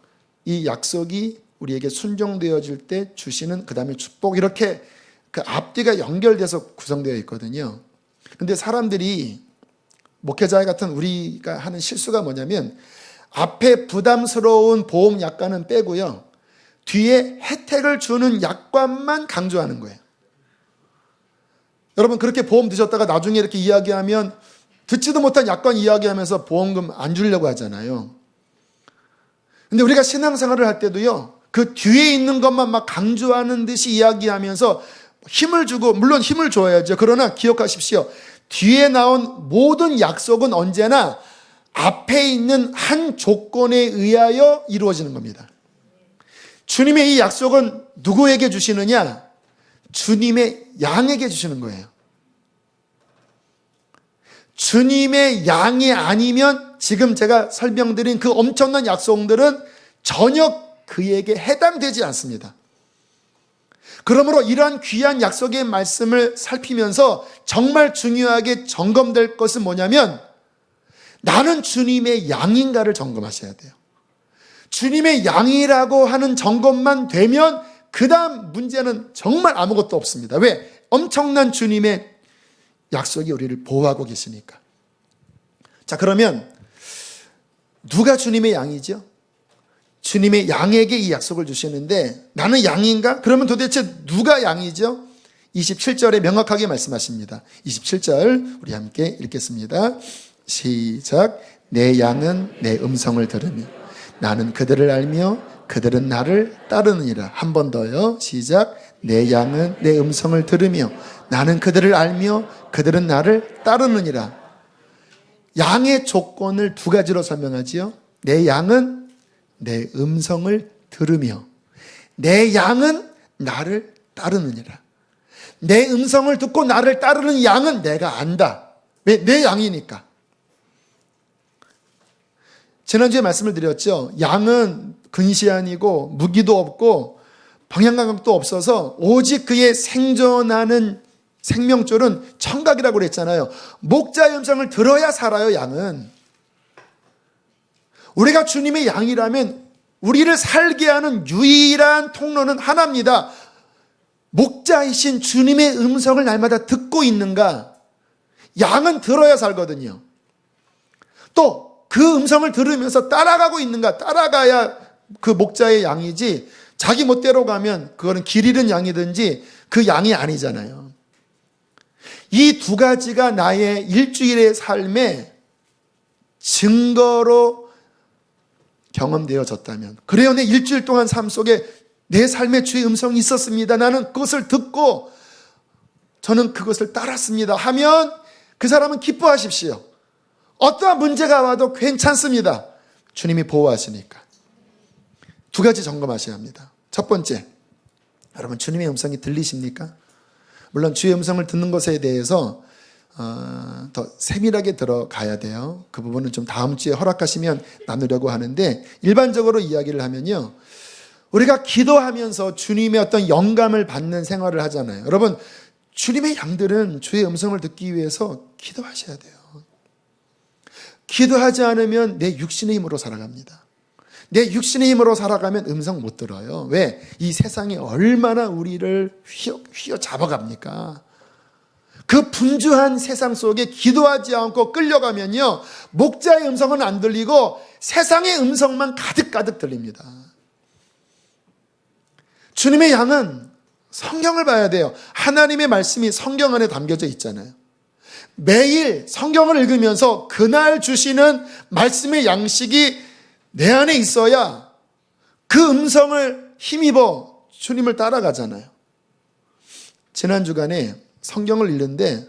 이 약속이 우리에게 순종되어질 때 주시는 그 다음에 축복, 이렇게 그 앞뒤가 연결돼서 구성되어 있거든요. 근데 사람들이, 목회자 같은 우리가 하는 실수가 뭐냐면 앞에 부담스러운 보험 약관은 빼고요, 뒤에 혜택을 주는 약관만 강조하는 거예요. 여러분, 그렇게 보험 드셨다가 나중에 이렇게 이야기하면 듣지도 못한 약관 이야기하면서 보험금 안 주려고 하잖아요. 근데 우리가 신앙생활을 할 때도요, 그 뒤에 있는 것만 막 강조하는 듯이 이야기하면서 힘을 주고, 물론 힘을 줘야죠. 그러나 기억하십시오. 뒤에 나온 모든 약속은 언제나 앞에 있는 한 조건에 의하여 이루어지는 겁니다. 주님의 이 약속은 누구에게 주시느냐? 주님의 양에게 주시는 거예요. 주님의 양이 아니면 지금 제가 설명드린 그 엄청난 약속들은 전혀 그에게 해당되지 않습니다. 그러므로 이러한 귀한 약속의 말씀을 살피면서 정말 중요하게 점검될 것은 뭐냐면, 나는 주님의 양인가를 점검하셔야 돼요. 주님의 양이라고 하는 점검만 되면 그 다음 문제는 정말 아무것도 없습니다. 왜? 엄청난 주님의 약속이 우리를 보호하고 계시니까. 자, 그러면 누가 주님의 양이죠? 주님의 양에게 이 약속을 주시는데, 나는 양인가? 그러면 도대체 누가 양이죠? 27절에 명확하게 말씀하십니다. 27절 우리 함께 읽겠습니다. 시작. 내 양은 내 음성을 들으며 나는 그들을 알며 그들은 나를 따르느니라. 한 번 더요. 시작. 내 양은 내 음성을 들으며 나는 그들을 알며 그들은 나를 따르느니라. 양의 조건을 두 가지로 설명하지요. 내 양은 내 음성을 들으며 내 양은 나를 따르느니라. 내 음성을 듣고 나를 따르는 양은 내가 안다. 왜? 내 양이니까. 지난주에 말씀을 드렸죠. 양은 근시안이고 무기도 없고 방향감각도 없어서 오직 그의 생존하는 생명줄은 청각이라고 그랬잖아요. 목자의 음성을 들어야 살아요, 양은. 우리가 주님의 양이라면 우리를 살게 하는 유일한 통로는 하나입니다. 목자이신 주님의 음성을 날마다 듣고 있는가? 양은 들어야 살거든요. 또 그 음성을 들으면서 따라가고 있는가? 따라가야 그 목자의 양이지, 자기 멋대로 가면 그거는 길 잃은 양이든지 그 양이 아니잖아요. 이 두 가지가 나의 일주일의 삶의 증거로 경험되어졌다면, 그래요, 내 일주일 동안 삶 속에 내 삶의 주의 음성이 있었습니다, 나는 그것을 듣고 저는 그것을 따랐습니다 하면 그 사람은 기뻐하십시오. 어떠한 문제가 와도 괜찮습니다. 주님이 보호하시니까. 두 가지 점검하셔야 합니다. 첫 번째, 여러분 주님의 음성이 들리십니까? 물론 주의 음성을 듣는 것에 대해서 더 세밀하게 들어가야 돼요. 그 부분은 좀 다음 주에 허락하시면 나누려고 하는데, 일반적으로 이야기를 하면요, 우리가 기도하면서 주님의 어떤 영감을 받는 생활을 하잖아요. 여러분, 주님의 양들은 주의 음성을 듣기 위해서 기도하셔야 돼요. 기도하지 않으면 내 육신의 힘으로 살아갑니다. 내 육신의 힘으로 살아가면 음성 못 들어요. 왜? 이 세상이 얼마나 우리를 휘어 잡아갑니까? 그 분주한 세상 속에 기도하지 않고 끌려가면요, 목자의 음성은 안 들리고 세상의 음성만 가득가득 들립니다. 주님의 양은 성경을 봐야 돼요. 하나님의 말씀이 성경 안에 담겨져 있잖아요. 매일 성경을 읽으면서 그날 주시는 말씀의 양식이 내 안에 있어야 그 음성을 힘입어 주님을 따라가잖아요. 지난 주간에 성경을 읽는데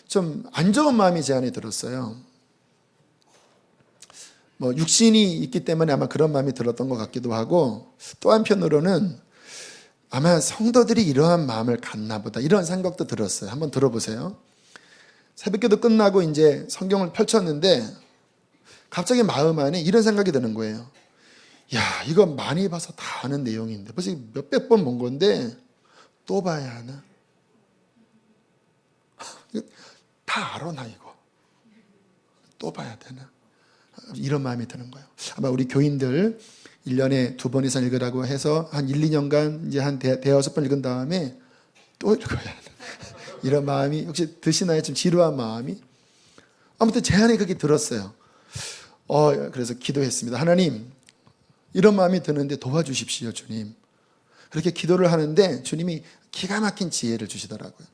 좀 안 좋은 마음이 제 안에 들었어요. 육신이 있기 때문에 아마 그런 마음이 들었던 것 같기도 하고, 또 한편으로는 아마 성도들이 이러한 마음을 갖나 보다, 이런 생각도 들었어요. 한번 들어보세요. 새벽기도 끝나고 이제 성경을 펼쳤는데 갑자기 마음 안에 이런 생각이 드는 거예요. 야, 이거 많이 봐서 다 아는 내용인데, 벌써 몇백 번 본 건데 또 봐야 하나? 다 알아 나 이거. 또 봐야 되나? 이런 마음이 드는 거예요. 아마 우리 교인들 1년에 2번 이상 읽으라고 해서 한 1, 2년간 이제 한 대여섯 번 읽은 다음에 또 읽어야 하나? 이런 마음이 혹시 드시나요? 좀 지루한 마음이? 아무튼 제 안에 그게 들었어요. 그래서 기도했습니다. 하나님, 이런 마음이 드는데 도와주십시오, 주님. 그렇게 기도를 하는데 주님이 기가 막힌 지혜를 주시더라고요.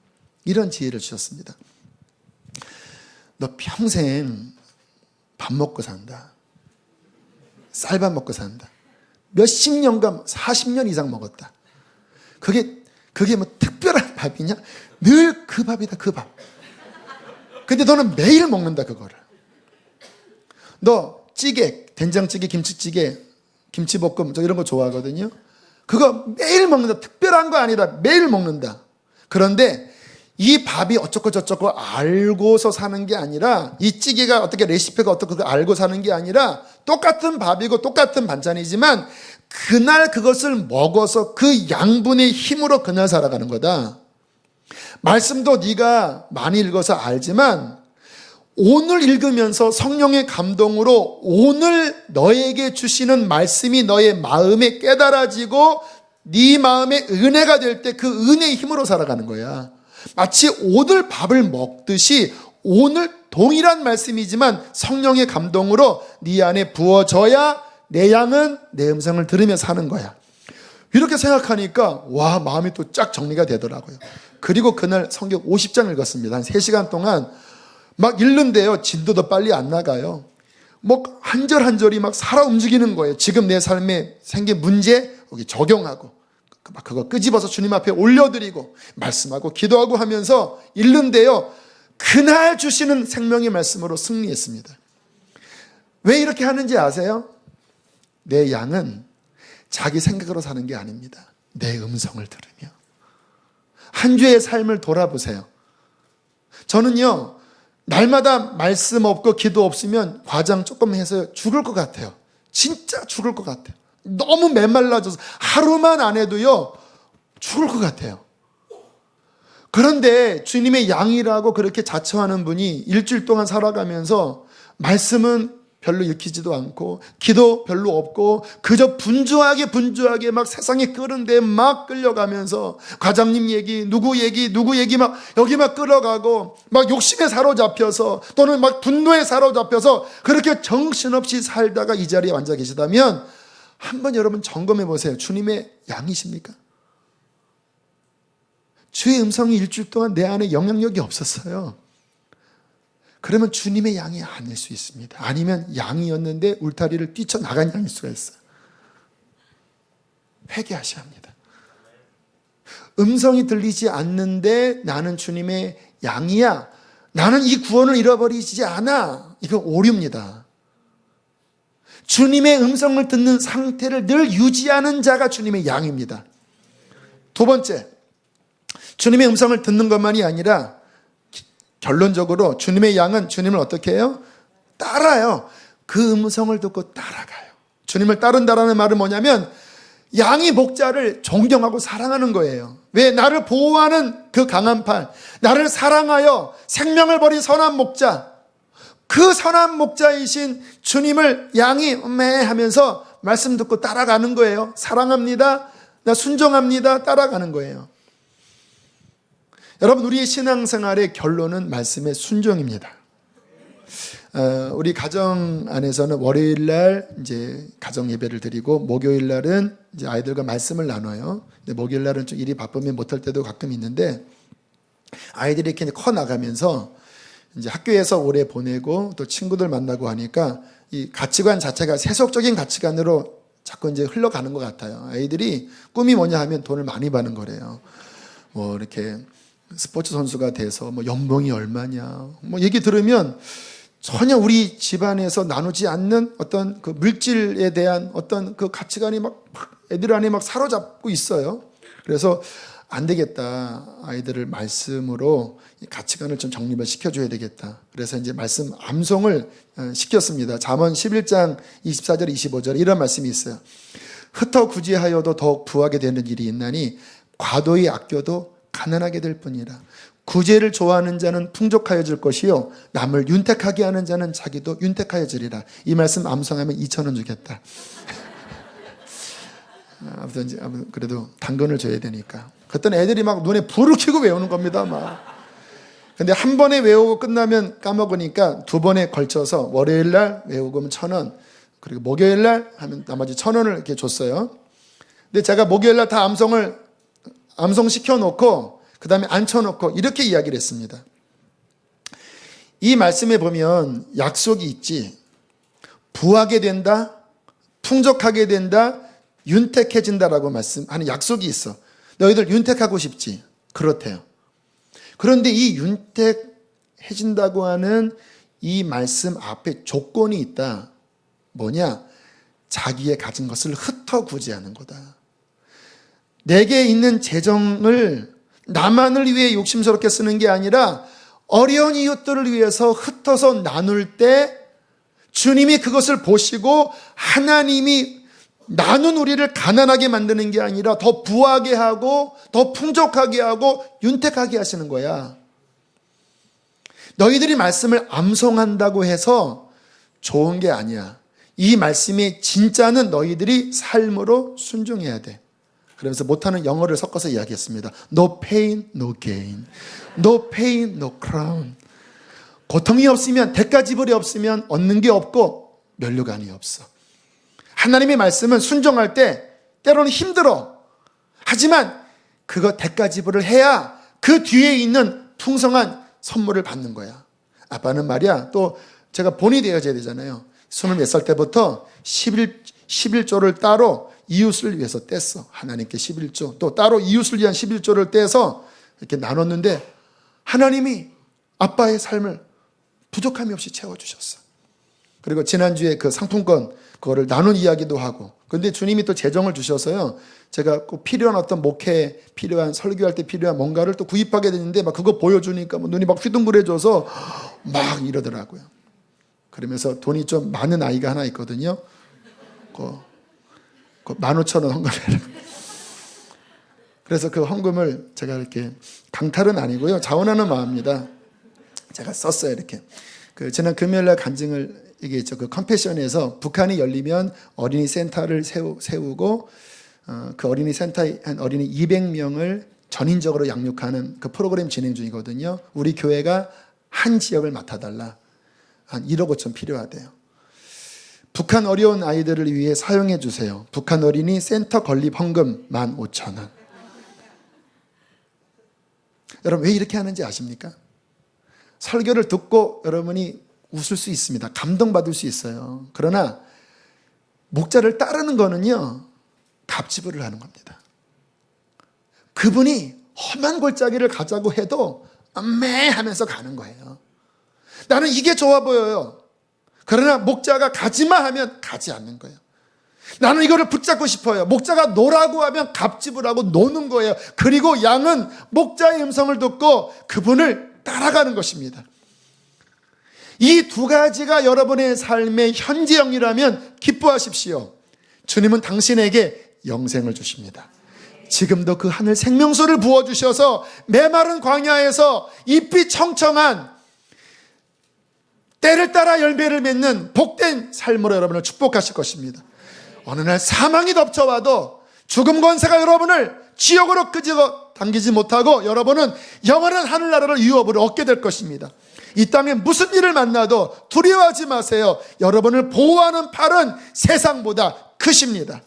이런 지혜를 주셨습니다. 너 평생 밥 먹고 산다. 쌀밥 먹고 산다. 몇십 년간 40년 이상 먹었다. 그게 뭐 특별한 밥이냐? 늘 그 밥이다, 그 밥. 근데 너는 매일 먹는다, 그거를. 너 찌개, 된장찌개, 김치찌개, 김치볶음, 저 이런 거 좋아하거든요. 그거 매일 먹는다. 특별한 거 아니다. 매일 먹는다. 그런데 이 밥이 어쩌고 저쩌고 알고서 사는 게 아니라, 이 찌개가 어떻게 레시피가 어떻게 그거 알고 사는 게 아니라, 똑같은 밥이고 똑같은 반찬이지만 그날 그것을 먹어서 그 양분의 힘으로 그날 살아가는 거다. 말씀도 네가 많이 읽어서 알지만 오늘 읽으면서 성령의 감동으로 오늘 너에게 주시는 말씀이 너의 마음에 깨달아지고 네 마음에 은혜가 될 때 그 은혜의 힘으로 살아가는 거야. 마치 오늘 밥을 먹듯이 오늘 동일한 말씀이지만 성령의 감동으로 네 안에 부어져야 내 양은 내 음성을 들으며 사는 거야. 이렇게 생각하니까 와, 마음이 또 쫙 정리가 되더라고요. 그리고 그날 성경 50장 읽었습니다. 한 3시간 동안 막 읽는데요, 진도도 빨리 안 나가요. 뭐 한 절 한 절이 막 살아 움직이는 거예요. 지금 내 삶에 생긴 문제 여기 적용하고 막 그거 끄집어서 주님 앞에 올려드리고 말씀하고 기도하고 하면서 읽는데요, 그날 주시는 생명의 말씀으로 승리했습니다. 왜 이렇게 하는지 아세요? 내 양은 자기 생각으로 사는 게 아닙니다. 내 음성을 들으며. 한 주의 삶을 돌아보세요. 저는요, 날마다 말씀 없고 기도 없으면 과장 조금 해서 죽을 것 같아요. 진짜 죽을 것 같아요. 너무 메말라져서 하루만 안 해도요, 죽을 것 같아요. 그런데 주님의 양이라고 그렇게 자처하는 분이 일주일 동안 살아가면서 말씀은 별로 읽히지도 않고 기도 별로 없고 그저 분주하게 막 세상에 끄는데 막 끌려가면서 과장님 얘기 누구 얘기 막 여기 막 끌어가고 막 욕심에 사로잡혀서 또는 막 분노에 사로잡혀서 그렇게 정신없이 살다가 이 자리에 앉아 계시다면 한번 여러분 점검해 보세요. 주님의 양이십니까? 주의 음성이 일주일 동안 내 안에 영향력이 없었어요. 그러면 주님의 양이 아닐 수 있습니다. 아니면 양이었는데 울타리를 뛰쳐나간 양일 수가 있어요. 회개하셔야 합니다. 음성이 들리지 않는데 나는 주님의 양이야, 나는 이 구원을 잃어버리지 않아, 이건 오류입니다. 주님의 음성을 듣는 상태를 늘 유지하는 자가 주님의 양입니다. 두 번째, 주님의 음성을 듣는 것만이 아니라 결론적으로 주님의 양은 주님을 어떻게 해요? 따라요. 그 음성을 듣고 따라가요. 주님을 따른다라는 말은 뭐냐면 양이 목자를 존경하고 사랑하는 거예요. 왜? 나를 보호하는 그 강한 팔, 나를 사랑하여 생명을 버린 선한 목자, 그 선한 목자이신 주님을 양이 하면서 말씀 듣고 따라가는 거예요. 사랑합니다, 나 순종합니다, 따라가는 거예요. 여러분, 우리의 신앙생활의 결론은 말씀의 순종입니다. 우리 가정 안에서는 월요일 날 이제 가정 예배를 드리고 목요일 날은 이제 아이들과 말씀을 나눠요. 근데 목요일 날은 좀 일이 바쁘면 못할 때도 가끔 있는데 아이들이 이렇게 커 나가면서 이제 학교에서 오래 보내고 또 친구들 만나고 하니까 이 가치관 자체가 세속적인 가치관으로 자꾸 이제 흘러가는 것 같아요. 아이들이 꿈이 뭐냐 하면 돈을 많이 버는 거래요. 뭐 이렇게 스포츠 선수가 돼서 뭐 연봉이 얼마냐 뭐 얘기 들으면 전혀 우리 집안에서 나누지 않는 어떤 그 물질에 대한 어떤 그 가치관이 막 애들 안에 막 사로잡고 있어요. 그래서 안 되겠다, 아이들을 말씀으로 가치관을 좀 정립을 시켜줘야 되겠다. 그래서 이제 말씀 암송을 시켰습니다. 잠언 11장 24절 25절 이런 말씀이 있어요. 흩어 구제하여도 더욱 부하게 되는 일이 있나니 과도히 아껴도 가난하게 될 뿐이라. 구제를 좋아하는 자는 풍족하여질 것이요 남을 윤택하게 하는 자는 자기도 윤택하여지리라. 이 말씀 암송하면 2,000원 주겠다. 아무튼 그래도 당근을 줘야 되니까. 그랬더니 애들이 막 눈에 불을 켜고 외우는 겁니다. 막. 근데 한 번에 외우고 끝나면 까먹으니까 두 번에 걸쳐서 월요일 날 외우고 면 1,000원, 그리고 목요일 날 하면 나머지 1,000원을 이렇게 줬어요. 근데 제가 목요일 날 다 암송 시켜놓고 그 다음에 앉혀놓고 이렇게 이야기를 했습니다. 이 말씀에 보면 약속이 있지. 부하게 된다, 풍족하게 된다, 윤택해진다라고 말씀하는 약속이 있어. 너희들 윤택하고 싶지? 그렇대요. 그런데 이 윤택해진다고 하는 이 말씀 앞에 조건이 있다. 뭐냐? 자기의 가진 것을 흩어 구제하는 거다. 내게 있는 재정을 나만을 위해 욕심스럽게 쓰는 게 아니라 어려운 이웃들을 위해서 흩어서 나눌 때 주님이 그것을 보시고 하나님이 나눈 우리를 가난하게 만드는 게 아니라 더 부하게 하고 더 풍족하게 하고 윤택하게 하시는 거야. 너희들이 말씀을 암송한다고 해서 좋은 게 아니야. 이 말씀이 진짜는 너희들이 삶으로 순종해야 돼. 그러면서 못하는 영어를 섞어서 이야기했습니다. No pain, no gain. No pain, no crown. 고통이 없으면, 대가 지불이 없으면 얻는 게 없고 면류관이 없어. 하나님의 말씀은 순종할 때 때로는 힘들어. 하지만 그거 대가 지불을 해야 그 뒤에 있는 풍성한 선물을 받는 거야. 아빠는 말이야, 또 제가 본이 되어져야 되잖아요. 20몇 때부터 11조를 따로 이웃을 위해서 뗐어. 하나님께 11조. 또 따로 이웃을 위한 11조를 떼서 이렇게 나눴는데 하나님이 아빠의 삶을 부족함이 없이 채워주셨어. 그리고 지난주에 그 상품권 그거를 나눈 이야기도 하고. 그런데 주님이 또 재정을 주셔서요. 제가 꼭 필요한 어떤 목회에 필요한 설교할 때 필요한 뭔가를 또 구입하게 됐는데 막 그거 보여주니까 뭐 눈이 막 휘둥그레져서 막 이러더라고요. 그러면서 돈이 좀 많은 아이가 하나 있거든요. 그 15,000원 헌금해라. 그래서 그 헌금을 제가 이렇게 강탈은 아니고요. 자원하는 마음입니다. 제가 썼어요. 이렇게. 그 지난 금요일날 간증을 이게 그 컴패션에서 북한이 열리면 어린이 센터를 세우고 그 어린이 센터에 한 어린이 200명을 전인적으로 양육하는 그 프로그램 진행 중이거든요. 우리 교회가 한 지역을 맡아달라. 한 1억 5천 필요하대요. 북한 어려운 아이들을 위해 사용해 주세요. 북한 어린이 센터 건립 헌금 15,000원. 여러분 왜 이렇게 하는지 아십니까? 설교를 듣고 여러분이 웃을 수 있습니다. 감동받을 수 있어요. 그러나 목자를 따르는 거는요, 갑지부를 하는 겁니다. 그분이 험한 골짜기를 가자고 해도 매 하면서 가는 거예요. 나는 이게 좋아 보여요. 그러나 목자가 가지마 하면 가지 않는 거예요. 나는 이거를 붙잡고 싶어요. 목자가 노라고 하면 갑집을 하고 노는 거예요. 그리고 양은 목자의 음성을 듣고 그분을 따라가는 것입니다. 이 두 가지가 여러분의 삶의 현재형이라면 기뻐하십시오. 주님은 당신에게 영생을 주십니다. 지금도 그 하늘 생명수를 부어주셔서 메마른 광야에서 잎이 청청한 때를 따라 열매를 맺는 복된 삶으로 여러분을 축복하실 것입니다. 어느 날 사망이 덮쳐와도 죽음 권세가 여러분을 지옥으로 끄집어 당기지 못하고 여러분은 영원한 하늘나라를 유업으로 얻게 될 것입니다. 이 땅에 무슨 일을 만나도 두려워하지 마세요. 여러분을 보호하는 팔은 세상보다 크십니다.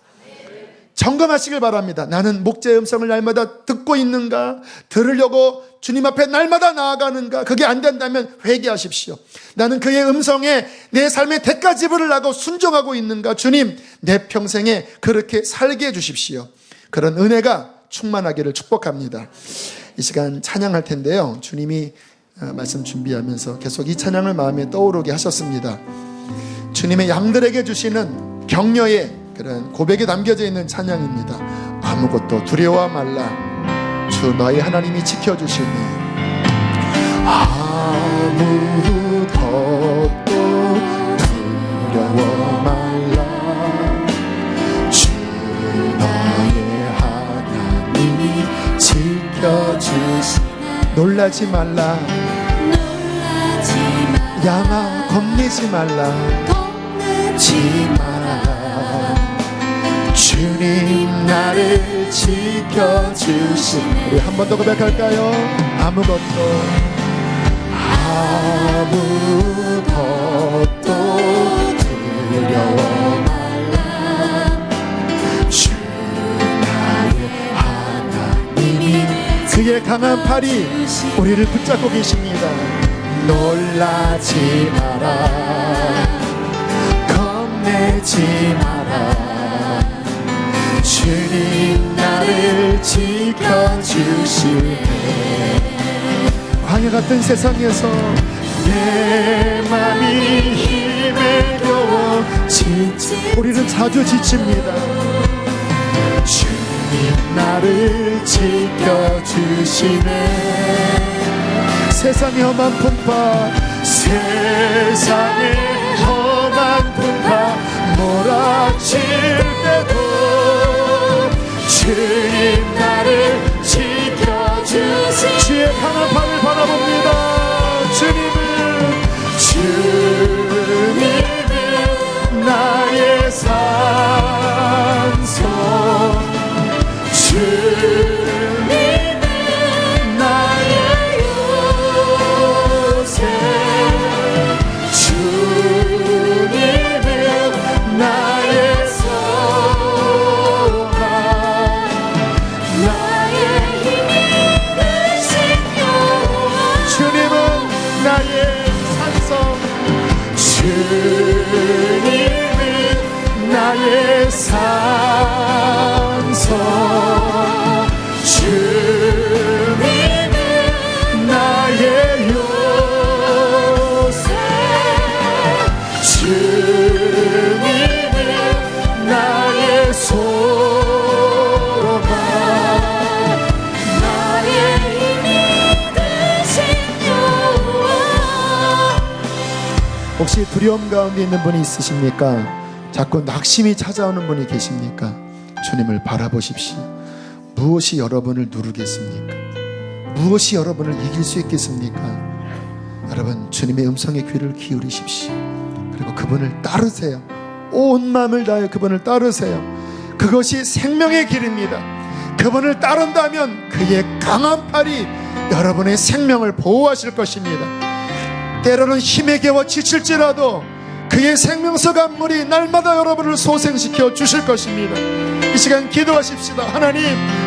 점검하시길 바랍니다. 나는 목자의 음성을 날마다 듣고 있는가? 들으려고 주님 앞에 날마다 나아가는가? 그게 안 된다면 회개하십시오. 나는 그의 음성에 내 삶의 대가 지불을 하고 순종하고 있는가? 주님, 내 평생에 그렇게 살게 해주십시오. 그런 은혜가 충만하기를 축복합니다. 이 시간 찬양할 텐데요, 주님이 말씀 준비하면서 계속 이 찬양을 마음에 떠오르게 하셨습니다. 주님의 양들에게 주시는 격려의 그런 고백이 담겨져 있는 찬양입니다. 아무것도 두려워 말라, 주 너희 하나님이 지켜주시니. 아무것도 두려워 말라, 주 너희 하나님이 지켜주시니. 놀라지 말라, 양아 겁내지 말라, 주님 나를 지켜주시니. 우리 한 번 더 고백할까요? 아무것도 두려워 말라, 주 나의 하나님이 그의 강한 팔이 우리를 붙잡고 계십니다. 놀라지 마라, 겁내지 마라, 주님 나를 지켜주시네. 광야 같은 세상에서 내 맘이 힘에 겨워 우리는 자주 지칩니다. 주님 나를 지켜주시네. 세상의 험한 풍파, 세상의 험한 풍파 몰아칠 때도 주님 나를 지켜주시. 주의 강한 팔을 바라봅니다. 주님은 나의 산소, 주님은 나의 요새, 주님은 나의 소망, 나의 힘이 되신 여호와. 주님은 나의 산성, 주님은 나의 산성, 주님은 나의 요새, 주님은 나의 소망, 나의 힘이 되신 여호와. 혹시 두려움 가운데 있는 분이 있으십니까? 자꾸 낙심이 찾아오는 분이 계십니까? 주님을 바라보십시오. 무엇이 여러분을 누르겠습니까? 무엇이 여러분을 이길 수 있겠습니까? 여러분, 주님의 음성에 귀를 기울이십시오. 그리고 그분을 따르세요. 온 마음을 다해 그분을 따르세요. 그것이 생명의 길입니다. 그분을 따른다면 그의 강한 팔이 여러분의 생명을 보호하실 것입니다. 때로는 힘에 겨워 지칠지라도 그의 생명서 간물이 날마다 여러분을 소생시켜 주실 것입니다. 이 시간 기도하십시다. 하나님,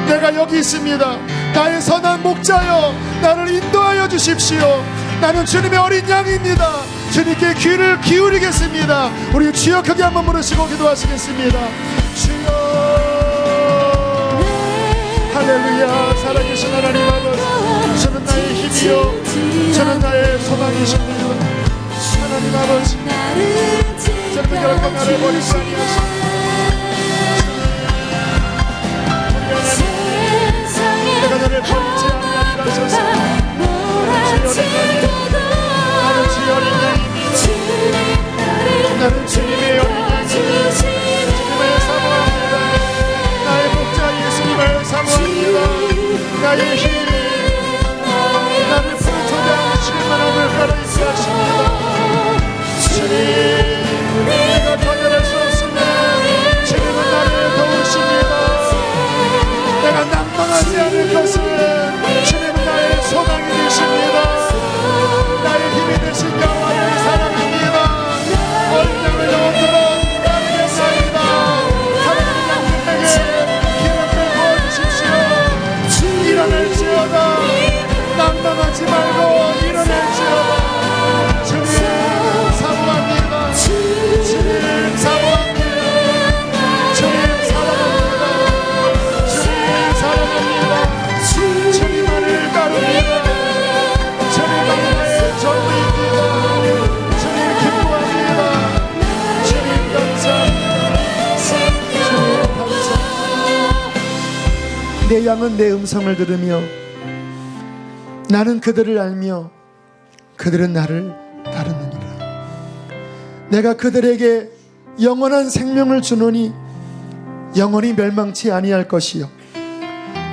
내가 여기 있습니다. 나의 선한 목자여, 나를 인도하여 주십시오. 나는 주님의 어린 양입니다. 주님께 귀를 기울이겠습니다. 우리 주여 크게 한번 부르시고 기도하시겠습니다. 주여, 할렐루야. 살아계신 하나님 아버지, 저는 나의 힘이요 저는 나의 소망이십니다. 하나님 아버지, 저는 결코 나를 버리지 아니하시고 내가 너를 버리지 아니하리라 하셔서 나는 주의 어린 양입니다. 나는 주님의 어린 양입니다. 주님을 사모합니다. 나의 목자 예수님을 사모합니다. 나의 힘, 나를 부르짖어 주실 만한 물가로 있어 하십니다. 주님, 내가 변할 수 없으면 주님은 나를 도우십니다. 내가 낭망하지 않을 것은 주님은 나의 소망이 되십니다. 나의 힘이 되신 여호와를 사랑합니다. 어린 양을 영원토록 따르겠습니다. 사랑하는 양들에게 기름을 부어주십시오. 일어날지어다. 낭망하지 말고 일어날지어다. 주님 사모합니다. 주님 사모합니다. 주님 사랑합니다. 주님 사랑합니다. 주님만을 따릅니다. 주님만을 나의 전부입니다. 주님 기뻐합니다. 주님 감사합니다. 주님 감사합니다. 내 양은 내 음성을 들으며 나는 그들을 알며 그들은 나를 따르느니라. 내가 그들에게 영원한 생명을 주노니 영원히 멸망치 아니할 것이요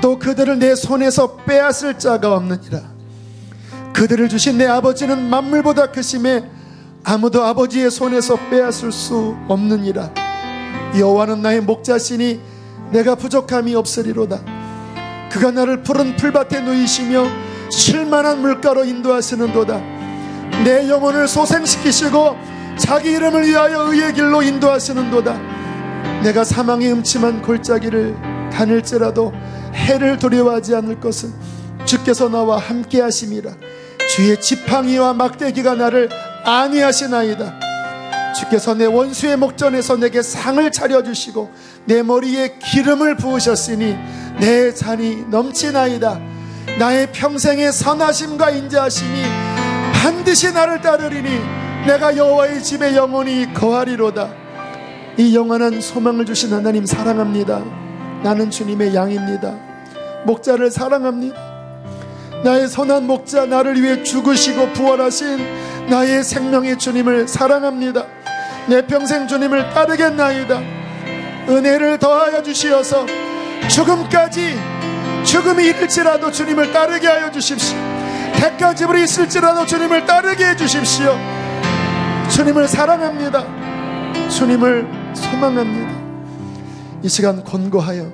또 그들을 내 손에서 빼앗을 자가 없느니라. 그들을 주신 내 아버지는 만물보다 크심에 아무도 아버지의 손에서 빼앗을 수 없느니라. 여호와는 나의 목자시니 내가 부족함이 없으리로다. 그가 나를 푸른 풀밭에 누이시며 쉴만한 물가로 인도하시는도다. 내 영혼을 소생시키시고 자기 이름을 위하여 의의 길로 인도하시는도다. 내가 사망의 음침한 골짜기를 다닐지라도 해를 두려워하지 않을 것은 주께서 나와 함께 하심이라. 주의 지팡이와 막대기가 나를 안위하시나이다. 주께서 내 원수의 목전에서 내게 상을 차려주시고 내 머리에 기름을 부으셨으니 내 잔이 넘치나이다. 나의 평생의 선하심과 인자하심이 반드시 나를 따르리니 내가 여호와의 집에 영원히 거하리로다. 이 영원한 소망을 주신 하나님 사랑합니다. 나는 주님의 양입니다. 목자를 사랑합니다. 나의 선한 목자, 나를 위해 죽으시고 부활하신 나의 생명의 주님을 사랑합니다. 내 평생 주님을 따르겠나이다. 은혜를 더하여 주시어서 죽음이 이를지라도 주님을 따르게 하여 주십시오. 대가집으로 있을지라도 주님을 따르게 해 주십시오. 주님을 사랑합니다. 주님을 소망합니다. 이 시간 권고하여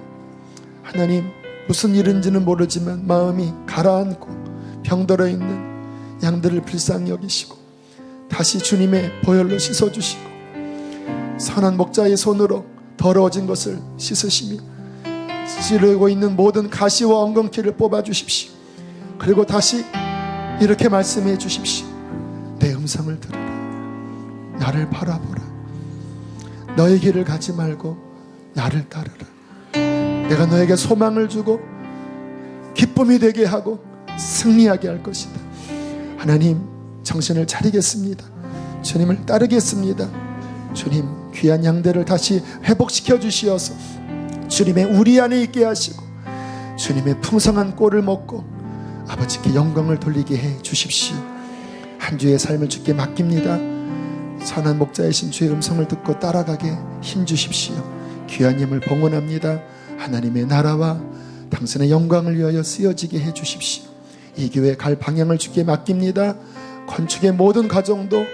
하나님, 무슨 일인지는 모르지만 마음이 가라앉고 병들어 있는 양들을 불쌍히 여기시고 다시 주님의 보혈로 씻어주시고 선한 목자의 손으로 더러워진 것을 씻으시며 찌르고 있는 모든 가시와 엉겅퀴를 뽑아주십시오. 그리고 다시 이렇게 말씀해 주십시오. 내 음성을 들으라. 나를 바라보라. 너의 길을 가지 말고 나를 따르라. 내가 너에게 소망을 주고 기쁨이 되게 하고 승리하게 할 것이다. 하나님, 정신을 차리겠습니다. 주님을 따르겠습니다. 주님, 귀한 양들을 다시 회복시켜 주시어서 주님의 우리 안에 있게 하시고 주님의 풍성한 꼴을 먹고 아버지께 영광을 돌리게 해 주십시오. 한 주의 삶을 주께 맡깁니다. 선한 목자이신 주의 음성을 듣고 따라가게 힘 주십시오. 귀한 힘을 봉헌합니다. 하나님의 나라와 당신의 영광을 위하여 쓰여지게 해 주십시오. 이 교회 갈 방향을 주께 맡깁니다. 건축의 모든 과정도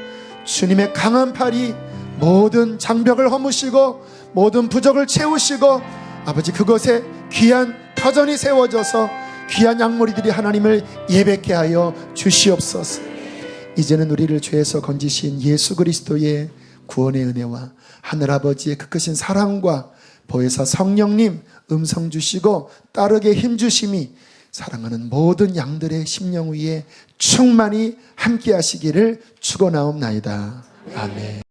주님의 강한 팔이 모든 장벽을 허무시고 모든 부족을 채우시고 아버지 그것에 귀한 터전이 세워져서 귀한 양머리들이 하나님을 예배케 하여 주시옵소서. 이제는 우리를 죄에서 건지신 예수 그리스도의 구원의 은혜와 하늘아버지의 그 크신 사랑과 보혜사 성령님 음성 주시고 따르게 힘주심이 사랑하는 모든 양들의 심령 위에 충만히 함께 하시기를 축원하옵나이다. 아멘.